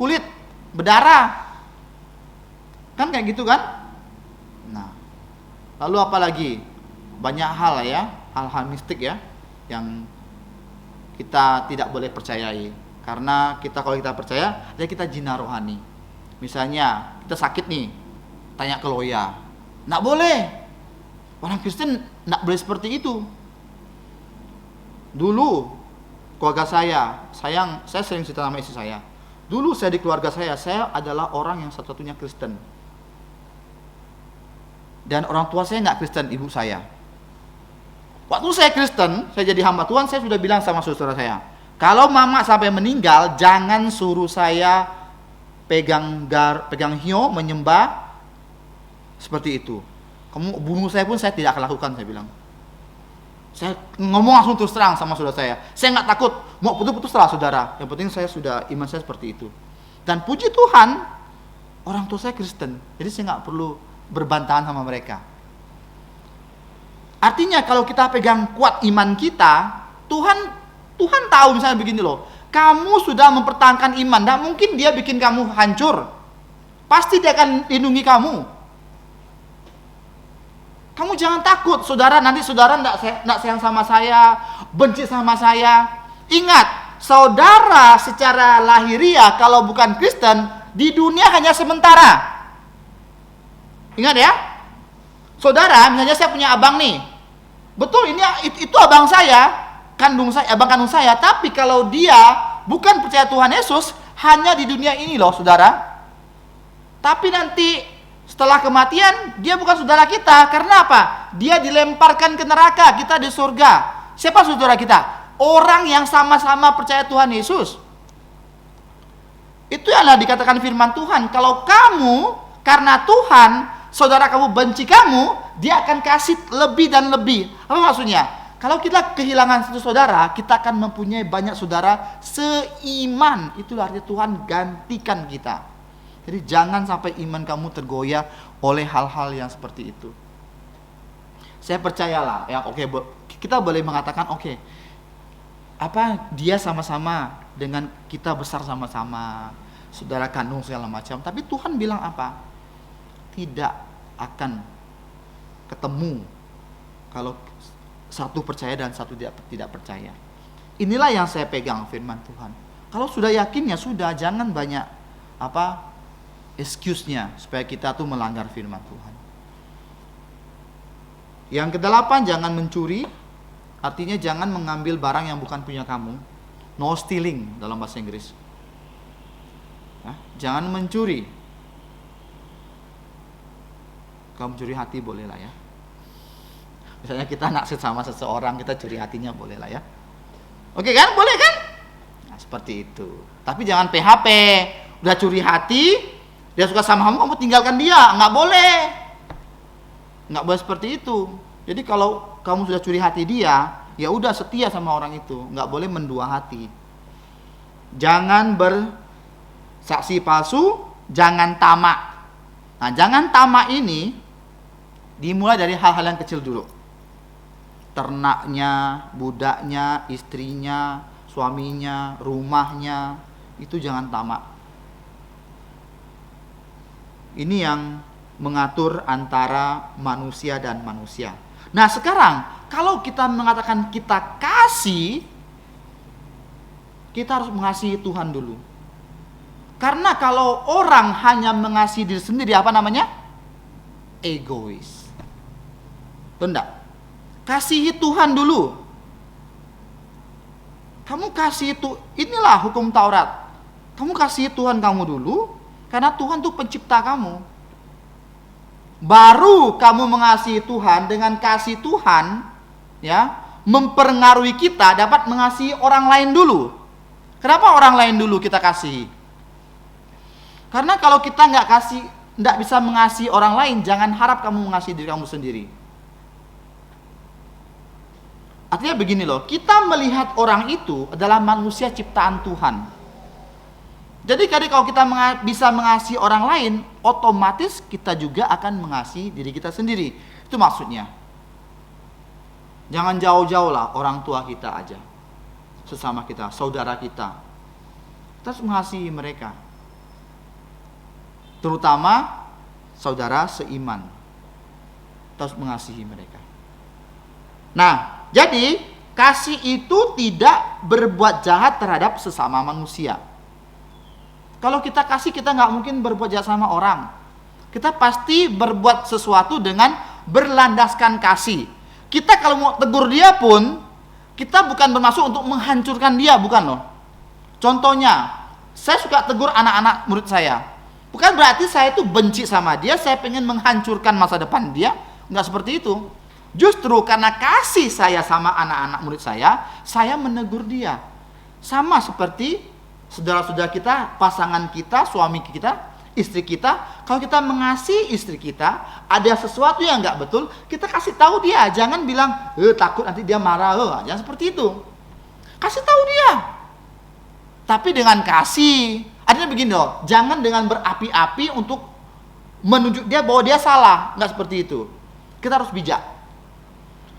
Speaker 2: Kulit, berdarah. Kan kayak gitu kan? Nah, lalu apa lagi? Banyak hal ya, hal-hal mistik ya, yang kita tidak boleh percayai. Karena kalau kita percaya, ya kita zina rohani. Misalnya kita sakit nih, tanya ke loya, nggak boleh. Orang Kristen nggak boleh seperti itu. Dulu keluarga saya sering cerita sama istri saya, Dulu saya di keluarga saya adalah orang yang satu-satunya Kristen. Dan orang tua saya nggak Kristen, ibu saya. Waktu saya Kristen, saya jadi hamba Tuhan, saya sudah bilang sama saudara saya, kalau mama sampai meninggal, jangan suruh saya pegang hiyo, menyembah seperti itu. Kamu bunuh saya pun saya tidak akan lakukan, saya bilang. Saya ngomong langsung terus terang sama saudara saya nggak takut, mau putus-putus lah saudara. Yang penting saya sudah, iman saya seperti itu. Dan puji Tuhan, orang tua saya Kristen, jadi saya nggak perlu berbantahan sama mereka. Artinya kalau kita pegang kuat iman kita, Tuhan tahu misalnya begini loh, kamu sudah mempertahankan iman, tidak mungkin dia bikin kamu hancur. Pasti dia akan lindungi kamu. Kamu jangan takut, saudara, nanti saudara tidak sayang sama saya, benci sama saya. Ingat, saudara secara lahiriah kalau bukan Kristen, di dunia hanya sementara. Ingat ya, saudara, misalnya saya punya abang nih, betul itu abang saya, abang kandung saya. Tapi kalau dia bukan percaya Tuhan Yesus, hanya di dunia ini loh, saudara. Tapi nanti setelah kematian, dia bukan saudara kita. Karena apa? Dia dilemparkan ke neraka, kita di surga. Siapa saudara kita? Orang yang sama-sama percaya Tuhan Yesus. Itu adalah dikatakan firman Tuhan. Kalau kamu karena Tuhan, saudara kamu benci kamu, dia akan kasih lebih dan lebih. Apa maksudnya? Kalau kita kehilangan satu saudara, kita akan mempunyai banyak saudara seiman. Itulah artinya Tuhan gantikan kita. Jadi jangan sampai iman kamu tergoyah oleh hal-hal yang seperti itu. Saya percayalah, ya oke, kita boleh mengatakan oke, apa dia sama-sama dengan kita besar sama-sama, saudara kandung segala macam. Tapi Tuhan bilang apa? Tidak akan ketemu kalau satu percaya dan satu tidak percaya. Inilah yang saya pegang firman Tuhan. Kalau sudah yakin ya sudah, jangan banyak excuse-nya supaya kita tuh melanggar firman Tuhan. Yang kedelapan, jangan mencuri. Artinya jangan mengambil barang yang bukan punya kamu. No stealing dalam bahasa Inggris. Jangan mencuri. Kamu curi hati boleh lah ya. Misalnya kita naksir sama seseorang, kita curi hatinya boleh lah ya. Oke kan? Boleh kan? Nah, seperti itu. Tapi jangan PHP. Udah curi hati, dia suka sama kamu tinggalkan dia. Nggak boleh. Nggak boleh seperti itu. Jadi kalau kamu sudah curi hati dia, ya udah setia sama orang itu. Nggak boleh mendua hati. Jangan bersaksi palsu, jangan tamak. Nah, jangan tamak ini dimulai dari hal-hal yang kecil dulu. Ternaknya, budaknya, istrinya, suaminya, rumahnya, itu jangan tamak. Ini yang mengatur antara manusia dan manusia. Nah sekarang, kalau kita mengatakan kita kasih, kita harus mengasihi Tuhan dulu. Karena kalau orang hanya mengasihi diri sendiri, apa namanya? Egois. Benar. Kasihi Tuhan dulu. Kamu kasih itu, inilah hukum Taurat. Kamu kasihi Tuhan kamu dulu, karena Tuhan tuh pencipta kamu. Baru kamu mengasihi Tuhan, dengan kasih Tuhan, ya, mempengaruhi kita dapat mengasihi orang lain dulu. Kenapa orang lain dulu kita kasihi? Karena kalau kita nggak bisa mengasihi orang lain, jangan harap kamu mengasihi diri kamu sendiri. Artinya begini loh, kita melihat orang itu adalah manusia ciptaan Tuhan. Jadi kalau kita bisa mengasihi orang lain, otomatis kita juga akan mengasihi diri kita sendiri. Itu maksudnya. Jangan jauh-jauh lah orang tua kita aja, sesama kita, saudara kita. Kita harus mengasihi mereka. Terutama saudara seiman. Kita harus mengasihi mereka. Nah, jadi kasih itu tidak berbuat jahat terhadap sesama manusia. Kalau kita kasih, kita nggak mungkin berbuat jahat sama orang. Kita pasti berbuat sesuatu dengan berlandaskan kasih. Kita kalau mau tegur dia pun, kita bukan bermaksud untuk menghancurkan dia, bukan loh. Contohnya, Saya suka tegur anak-anak murid saya. Bukan berarti saya itu benci sama dia, saya pengen menghancurkan masa depan dia. Enggak seperti itu. Justru karena kasih saya sama anak-anak murid saya menegur dia. Sama seperti saudara-saudara kita, pasangan kita, suami kita, istri kita. Kalau kita mengasihi istri kita, ada sesuatu yang enggak betul, kita kasih tahu dia. Jangan bilang, takut nanti dia marah. Jangan seperti itu. Kasih tahu dia. Tapi dengan kasih. Artinya begini loh, jangan dengan berapi-api untuk menunjuk dia bahwa dia salah. Enggak seperti itu. Kita harus bijak.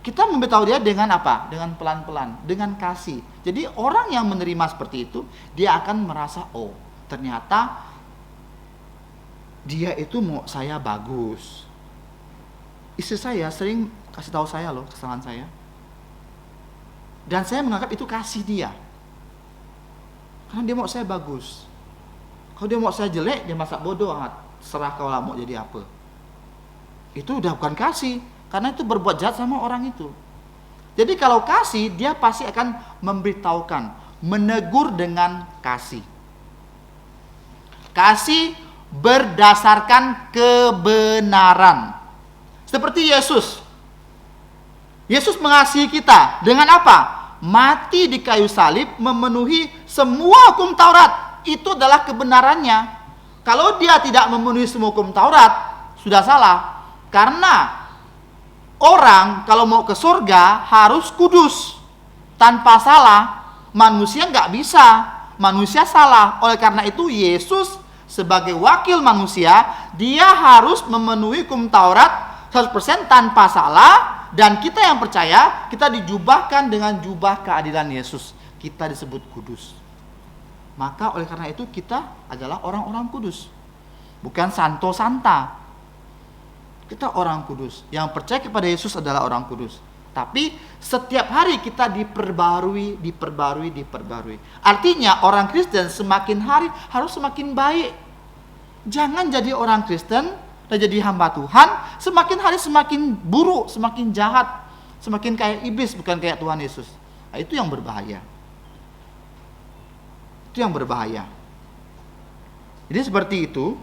Speaker 2: Kita memberitahu dia dengan apa? Dengan pelan-pelan, dengan kasih. Jadi orang yang menerima seperti itu, dia akan merasa, oh ternyata dia itu mau saya bagus. Istri saya sering kasih tahu saya loh kesalahan saya. Dan saya menganggap itu kasih dia. Karena dia mau saya bagus. Kalau dia mau saya jelek, dia masak bodoh amat. Serah kau lah mau jadi apa. Itu udah bukan kasih. Karena itu berbuat jahat sama orang itu. Jadi kalau kasih, dia pasti akan memberitahukan. Menegur dengan kasih. Kasih berdasarkan kebenaran. Seperti Yesus. Yesus mengasihi kita. Dengan apa? Mati di kayu salib memenuhi semua hukum Taurat. Itu adalah kebenarannya. Kalau dia tidak memenuhi semua hukum Taurat, sudah salah. Karena orang kalau mau ke surga harus kudus, tanpa salah. Manusia nggak bisa, manusia salah. Oleh karena itu Yesus sebagai wakil manusia, dia harus memenuhi hukum Taurat 100% tanpa salah. Dan kita yang percaya, kita dijubahkan dengan jubah keadilan Yesus. Kita disebut kudus. Maka oleh karena itu kita adalah orang-orang kudus. Bukan santo santa. Kita orang kudus. Yang percaya kepada Yesus adalah orang kudus. Tapi setiap hari kita diperbarui. Artinya orang Kristen semakin hari harus semakin baik. Jangan jadi orang Kristen dan jadi hamba Tuhan semakin hari semakin buruk, semakin jahat, semakin kayak iblis, bukan kayak Tuhan Yesus. Nah, itu yang berbahaya. Itu yang berbahaya. Jadi seperti itu.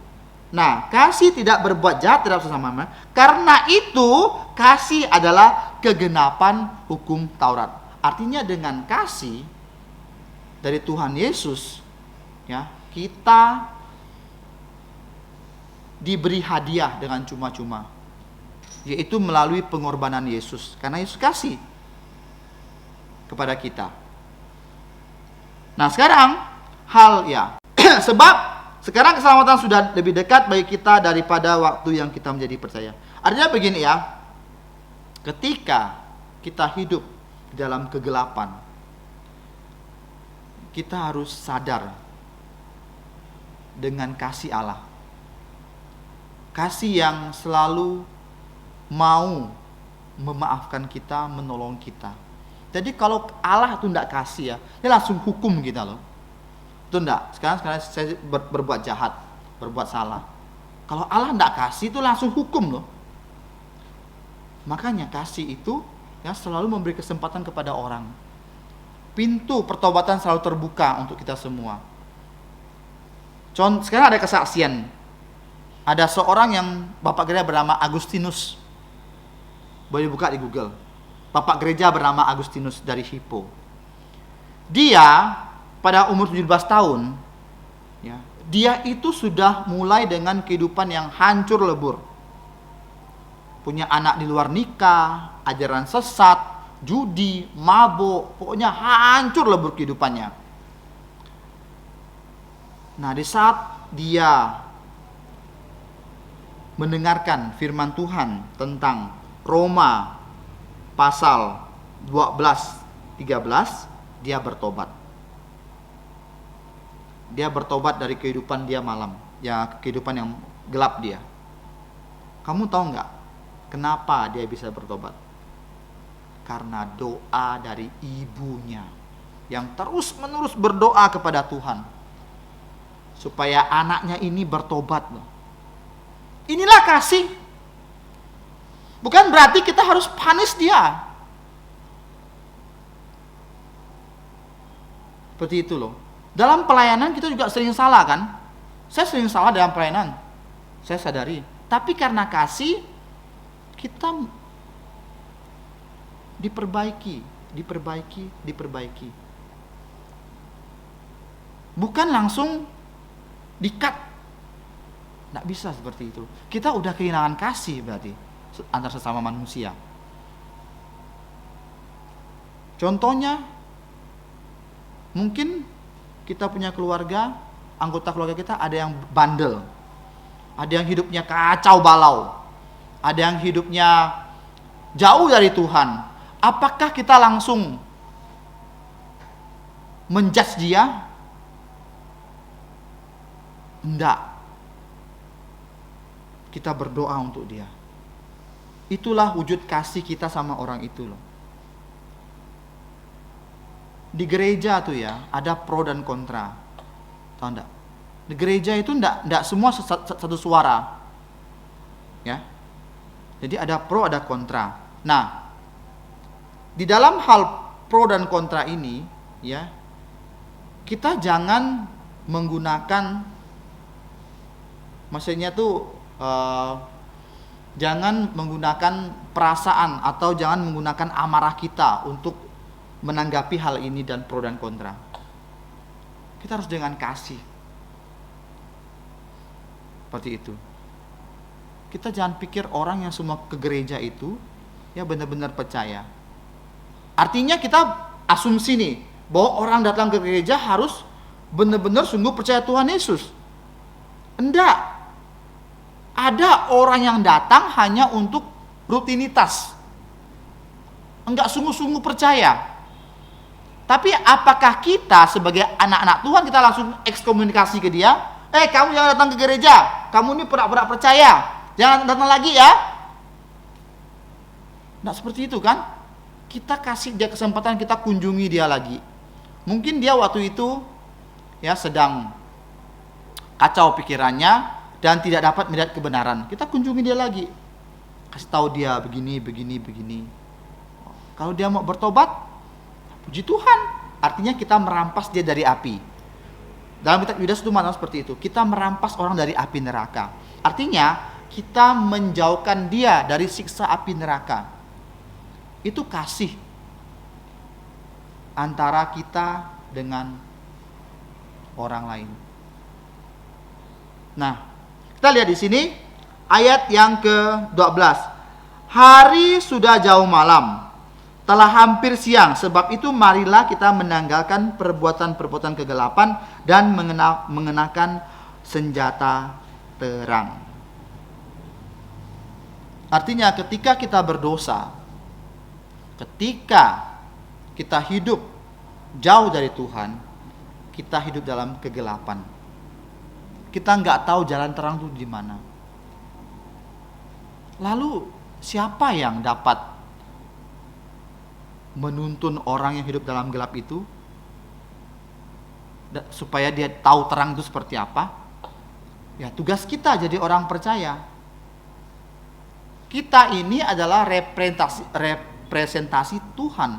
Speaker 2: Nah, kasih tidak berbuat jahat terhadap sesama. Karena itu kasih adalah kegenapan hukum Taurat. Artinya dengan kasih dari Tuhan Yesus, ya, kita diberi hadiah dengan cuma-cuma, yaitu melalui pengorbanan Yesus. Karena Yesus kasih kepada kita. Nah, sekarang sebab sekarang keselamatan sudah lebih dekat bagi kita daripada waktu yang kita menjadi percaya. Artinya begini ya, ketika kita hidup di dalam kegelapan, kita harus sadar dengan kasih Allah. Kasih yang selalu mau memaafkan kita, menolong kita. Jadi kalau Allah itu tidak kasih ya, dia langsung hukum kita loh. Itu enggak. Sekarang saya berbuat jahat, berbuat salah. Kalau Allah enggak kasih itu langsung hukum loh. Makanya kasih itu ya selalu memberi kesempatan kepada orang. Pintu pertobatan selalu terbuka untuk kita semua. Sekarang ada kesaksian. Ada seorang yang bapak gereja bernama Agustinus. Boleh buka di Google. Bapak gereja bernama Agustinus dari Hippo. Dia pada umur 17 tahun, ya, dia itu sudah mulai dengan kehidupan yang hancur lebur. Punya anak di luar nikah, ajaran sesat, judi, mabuk, pokoknya hancur lebur kehidupannya. Nah, di saat dia mendengarkan firman Tuhan tentang Roma pasal 12-13, dia bertobat. Dia bertobat dari kehidupan dia malam, ya kehidupan yang gelap dia. Kamu tahu nggak kenapa dia bisa bertobat? Karena doa dari ibunya yang terus-menerus berdoa kepada Tuhan supaya anaknya ini bertobat loh. Inilah kasih. Bukan berarti kita harus panis dia. Seperti itu loh. Dalam pelayanan kita juga sering salah kan? Saya sering salah dalam pelayanan, saya sadari. Tapi karena kasih, kita diperbaiki. Bukan langsung di-cut. Nggak bisa seperti itu. Kita udah kehilangan kasih berarti antar sesama manusia. Contohnya, mungkin kita punya keluarga, anggota keluarga kita ada yang bandel, ada yang hidupnya kacau balau, ada yang hidupnya jauh dari Tuhan. Apakah kita langsung menjudge dia? Enggak. Kita berdoa untuk dia. Itulah wujud kasih kita sama orang itu loh. Di gereja tuh ya, ada pro dan kontra. Tahu enggak? Di gereja itu enggak semua satu suara. Ya. Jadi ada pro, ada kontra. Nah, di dalam hal pro dan kontra ini, ya, kita jangan menggunakan, maksudnya tuh jangan menggunakan perasaan atau jangan menggunakan amarah kita untuk menanggapi hal ini dan pro dan kontra. Kita harus dengan kasih. Seperti itu. Kita jangan pikir orang yang semua ke gereja itu ya benar-benar percaya. Artinya kita asumsi nih bahwa orang datang ke gereja harus benar-benar sungguh percaya Tuhan Yesus. Enggak. Ada orang yang datang hanya untuk rutinitas. Enggak sungguh-sungguh percaya. Tapi apakah kita sebagai anak-anak Tuhan kita langsung ekskomunikasi ke dia? Kamu jangan datang ke gereja. Kamu ini pura-pura percaya. Jangan datang lagi ya. Nggak seperti itu kan? Kita kasih dia kesempatan, kita kunjungi dia lagi. Mungkin dia waktu itu ya sedang kacau pikirannya dan tidak dapat melihat kebenaran. Kita kunjungi dia lagi. Kasih tahu dia begini. Kalau dia mau bertobat, puji Tuhan. Artinya kita merampas dia dari api. Dalam kitab Yudas itu maknanya seperti itu. Kita merampas orang dari api neraka. Artinya kita menjauhkan dia dari siksa api neraka. Itu kasih antara kita dengan orang lain. Nah, kita lihat di sini ayat yang ke-12. Hari sudah jauh malam, telah hampir siang, sebab itu marilah kita menanggalkan perbuatan-perbuatan kegelapan dan mengenakan senjata terang. Artinya ketika kita berdosa, ketika kita hidup jauh dari Tuhan, kita hidup dalam kegelapan. Kita nggak tahu jalan terang itu di mana. Lalu siapa yang dapat menuntun orang yang hidup dalam gelap itu supaya dia tahu terang itu seperti apa? Ya tugas kita jadi orang percaya. Kita ini adalah representasi Tuhan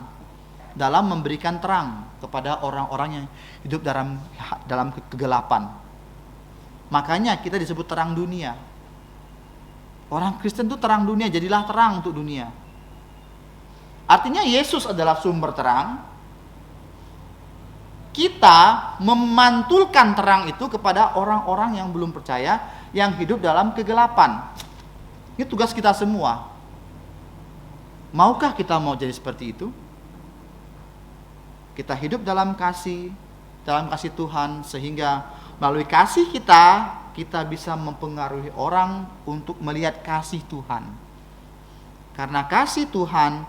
Speaker 2: dalam memberikan terang kepada orang-orang yang hidup dalam kegelapan. Makanya kita disebut terang dunia. Orang Kristen itu terang dunia, jadilah terang untuk dunia. Artinya Yesus adalah sumber terang. Kita memantulkan terang itu kepada orang-orang yang belum percaya, yang hidup dalam kegelapan. Ini tugas kita semua. Maukah kita mau jadi seperti itu? Kita hidup dalam kasih Tuhan, sehingga melalui kasih kita bisa mempengaruhi orang untuk melihat kasih Tuhan. Karena kasih Tuhan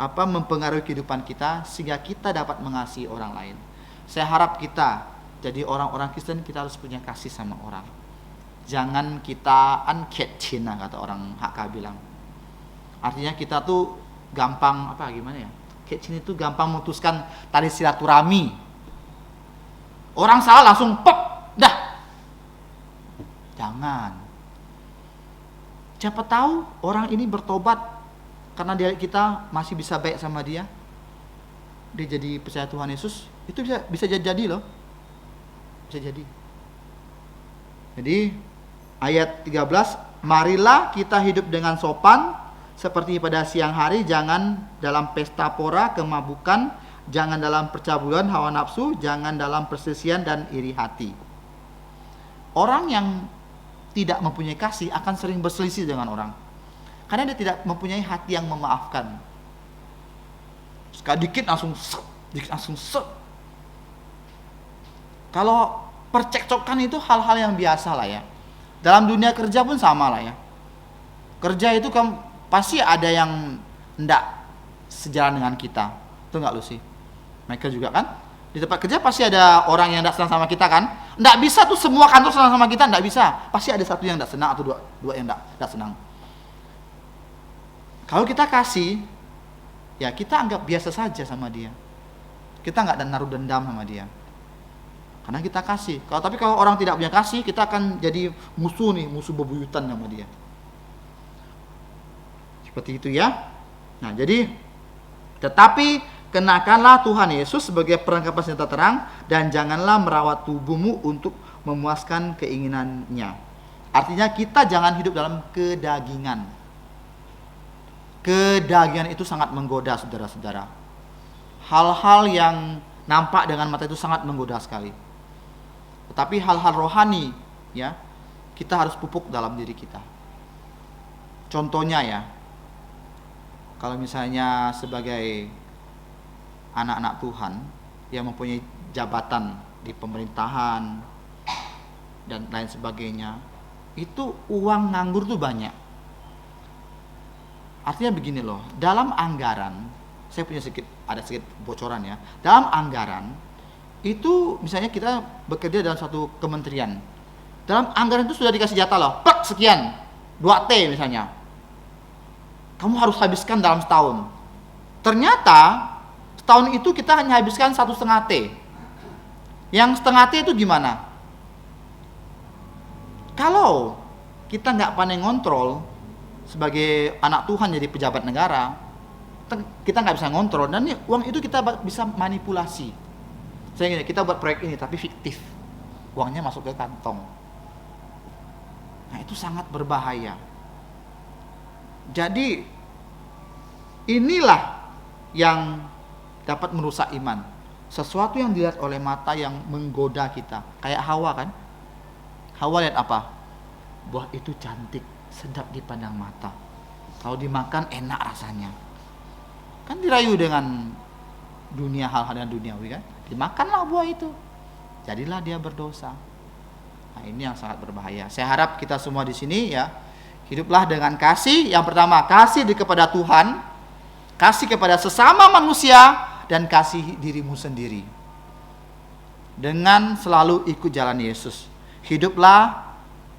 Speaker 2: mempengaruhi kehidupan kita sehingga kita dapat mengasihi orang lain. Saya harap kita jadi orang-orang Kristen, kita harus punya kasih sama orang. Jangan kita angket Cina, kata orang HK bilang. Artinya kita tuh gampang Cina itu gampang memutuskan tali silaturahmi. Orang salah langsung pop, dah. Jangan. Siapa tahu orang ini bertobat karena kita masih bisa baik sama dia. Dia jadi percaya Tuhan Yesus, Itu bisa jadi loh. Bisa jadi. Jadi ayat 13, marilah kita hidup dengan sopan seperti pada siang hari, jangan dalam pesta pora kemabukan, jangan dalam percabulan hawa nafsu, jangan dalam perselisihan dan iri hati. Orang yang tidak mempunyai kasih akan sering berselisih dengan orang, karena dia tidak mempunyai hati yang memaafkan. Sekali dikit langsung set. Kalau percekcokan itu hal-hal yang biasa lah ya. Dalam dunia kerja pun sama lah ya. Kerja itu kan pasti ada yang enggak sejalan dengan kita. Itu enggak Lucy? Michael juga kan? Di tempat kerja pasti ada orang yang enggak senang sama kita kan? Enggak bisa tuh semua kantor senang sama kita, enggak bisa. Pasti ada satu yang enggak senang atau dua yang enggak senang. Kalau kita kasih, ya kita anggap biasa saja sama dia. Kita enggak naruh dendam sama dia. Karena kita kasih. Tapi kalau orang tidak punya kasih, kita akan jadi musuh bebuyutan sama dia. Seperti itu ya. Nah, jadi tetapi kenakanlah Tuhan Yesus sebagai perlengkapan senjata terang, dan janganlah merawat tubuhmu untuk memuaskan keinginannya. Artinya kita jangan hidup dalam kedagingan. Kedagingan itu sangat menggoda, saudara-saudara. Hal-hal yang nampak dengan mata itu sangat menggoda sekali. Tetapi hal-hal rohani, ya, kita harus pupuk dalam diri kita. Contohnya ya, kalau misalnya sebagai anak-anak Tuhan yang mempunyai jabatan di pemerintahan dan lain sebagainya, itu uang nganggur tuh banyak. Artinya begini loh, dalam anggaran, saya punya ada sedikit bocoran ya. Dalam anggaran itu misalnya kita bekerja dalam satu kementerian. Dalam anggaran itu sudah dikasih jatah loh, sekian, 2T misalnya. Kamu harus habiskan dalam setahun. Ternyata setahun itu kita hanya habiskan 1,5 T. Yang setengah T itu gimana? Kalau kita nggak pandai ngontrol sebagai anak Tuhan jadi pejabat negara, kita nggak bisa ngontrol, dan uang itu kita bisa manipulasi. Saya gini, kita buat proyek ini tapi fiktif, uangnya masuk ke kantong. Nah, itu sangat berbahaya. Jadi inilah yang dapat merusak iman. Sesuatu yang dilihat oleh mata yang menggoda kita, kayak Hawa kan? Hawa lihat apa? Buah itu cantik, sedap dipandang mata, kalau dimakan enak rasanya. Kan dirayu dengan dunia, hal-hal yang duniawi kan, dimakanlah buah itu, jadilah dia berdosa. Nah, ini yang sangat berbahaya. Saya harap kita semua di sini ya, hiduplah dengan kasih. Yang pertama, kasih kepada Tuhan, kasih kepada sesama manusia, dan kasih dirimu sendiri. Dengan selalu ikut jalan Yesus, hiduplah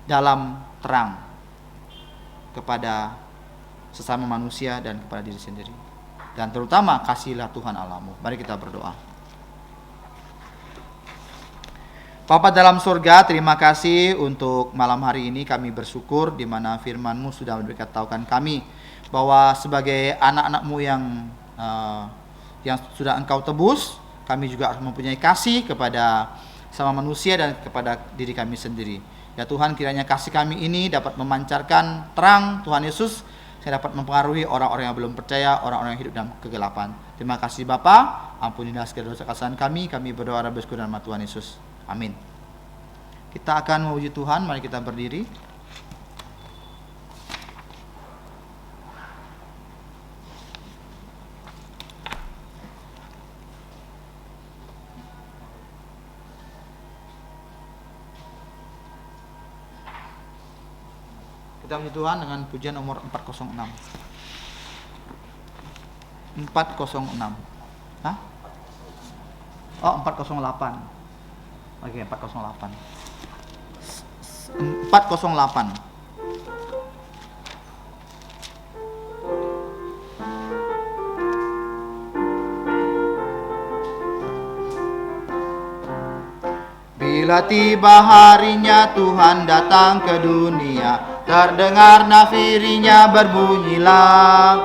Speaker 2: dalam terang kepada sesama manusia dan kepada diri sendiri. Dan terutama kasihilah Tuhan Allahmu. Mari kita berdoa. Bapa dalam surga, terima kasih untuk malam hari ini. Kami bersyukur di mana firman-Mu sudah memberitahukan kami bahwa sebagai anak-anak-Mu yang sudah Engkau tebus, kami juga harus mempunyai kasih kepada sama manusia dan kepada diri kami sendiri. Ya Tuhan, kiranya kasih kami ini dapat memancarkan terang Tuhan Yesus, saya dapat mempengaruhi orang-orang yang belum percaya, orang-orang yang hidup dalam kegelapan. Terima kasih Bapa, ampunilah segala dosa kesalahan kami berdoa dan bersyukur dalam nama Tuhan Yesus. Amin. Kita akan memuji Tuhan, mari kita berdiri. Kita memuji Tuhan dengan pujian nomor 406. 406. Hah? Oh, 408. Oke, 408. 408. Bila tiba harinya Tuhan datang ke dunia, terdengar nafirinya berbunyilah,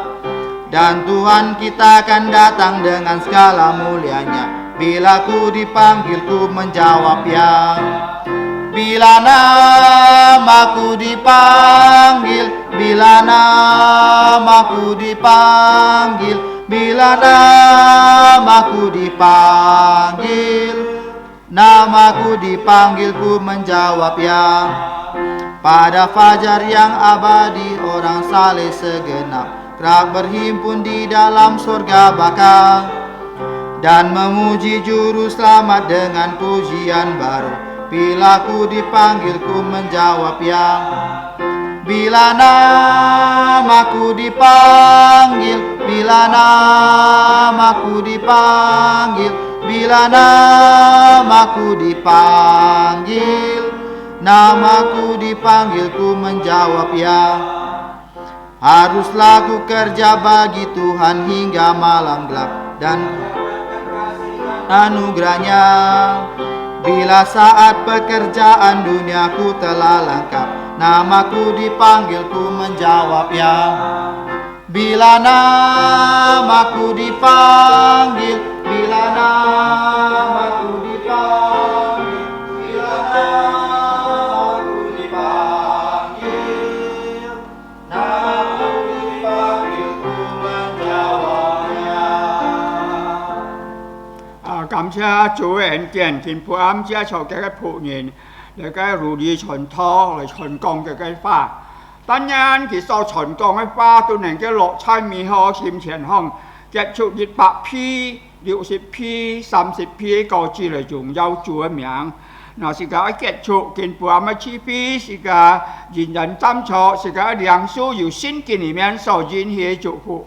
Speaker 2: dan Tuhan kita akan datang dengan segala mulianya, Bila ku dipanggil ku menjawab ya. Bila namaku dipanggil, bila namaku dipanggil, bila namaku dipanggil, namaku dipanggil ku menjawab ya. Pada fajar yang abadi orang saleh segenap kerap berhimpun di dalam surga baka dan memuji juru selamat dengan pujian baru. Bila ku dipanggil ku menjawab ya. Bila namaku dipanggil, bila namaku dipanggil, bila namaku dipanggil, namaku dipanggil ku menjawab ya. Haruslah ku kerja bagi Tuhan hingga malam gelap dan anugerahnya. Bila saat pekerjaan duniaku telah lengkap, namaku dipanggil ku menjawab ya. Bila namaku dipanggil, bila namaku dipanggil, bila namaku dipanggil, namaku dipanggil ku menjawabnya.
Speaker 3: 感謝主嘅恩典，見父啱接受嘅僕人，嚟嘅如意傳託嚟傳講嘅話。當然，其實傳講嘅話都能夠落差美好欠前行，結束100篇、60篇、30篇個字嚟用有主嘅名。嗱，是個結束見父啱嘅賜篇，是個人人斟酌，是個良數由聖經裡面所引起嘅祝福。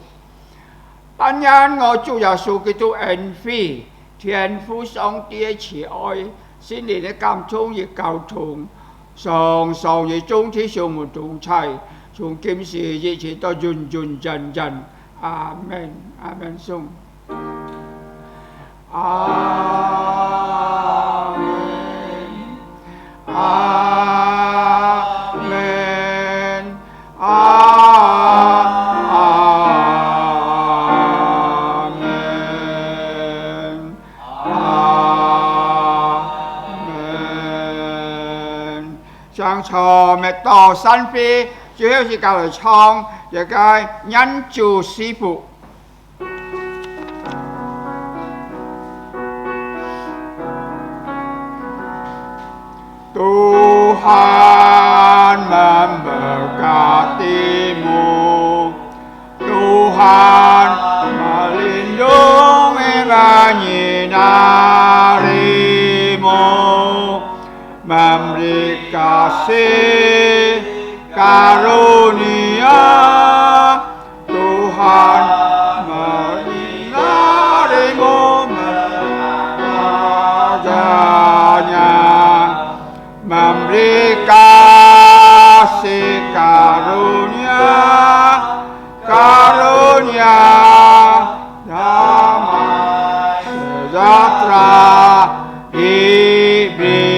Speaker 3: 當然，我主耶穌基督恩惠。天父上帝嘅慈愛，心靈嘅感動與交通，常常與眾天上門同齊，從今時一直到永永遠遠。阿門，阿門，頌。阿門，阿門，上錯咪到山飛，最後是教嚟唱，亦係恩主師父。Tuhan memberkatimu, Tuhan melindungi menyinarimu, memberi kasih karunia. Tuhan menyinarimu, mengajanya, memberi kasih karunia, karunia damai sejahtera diberi.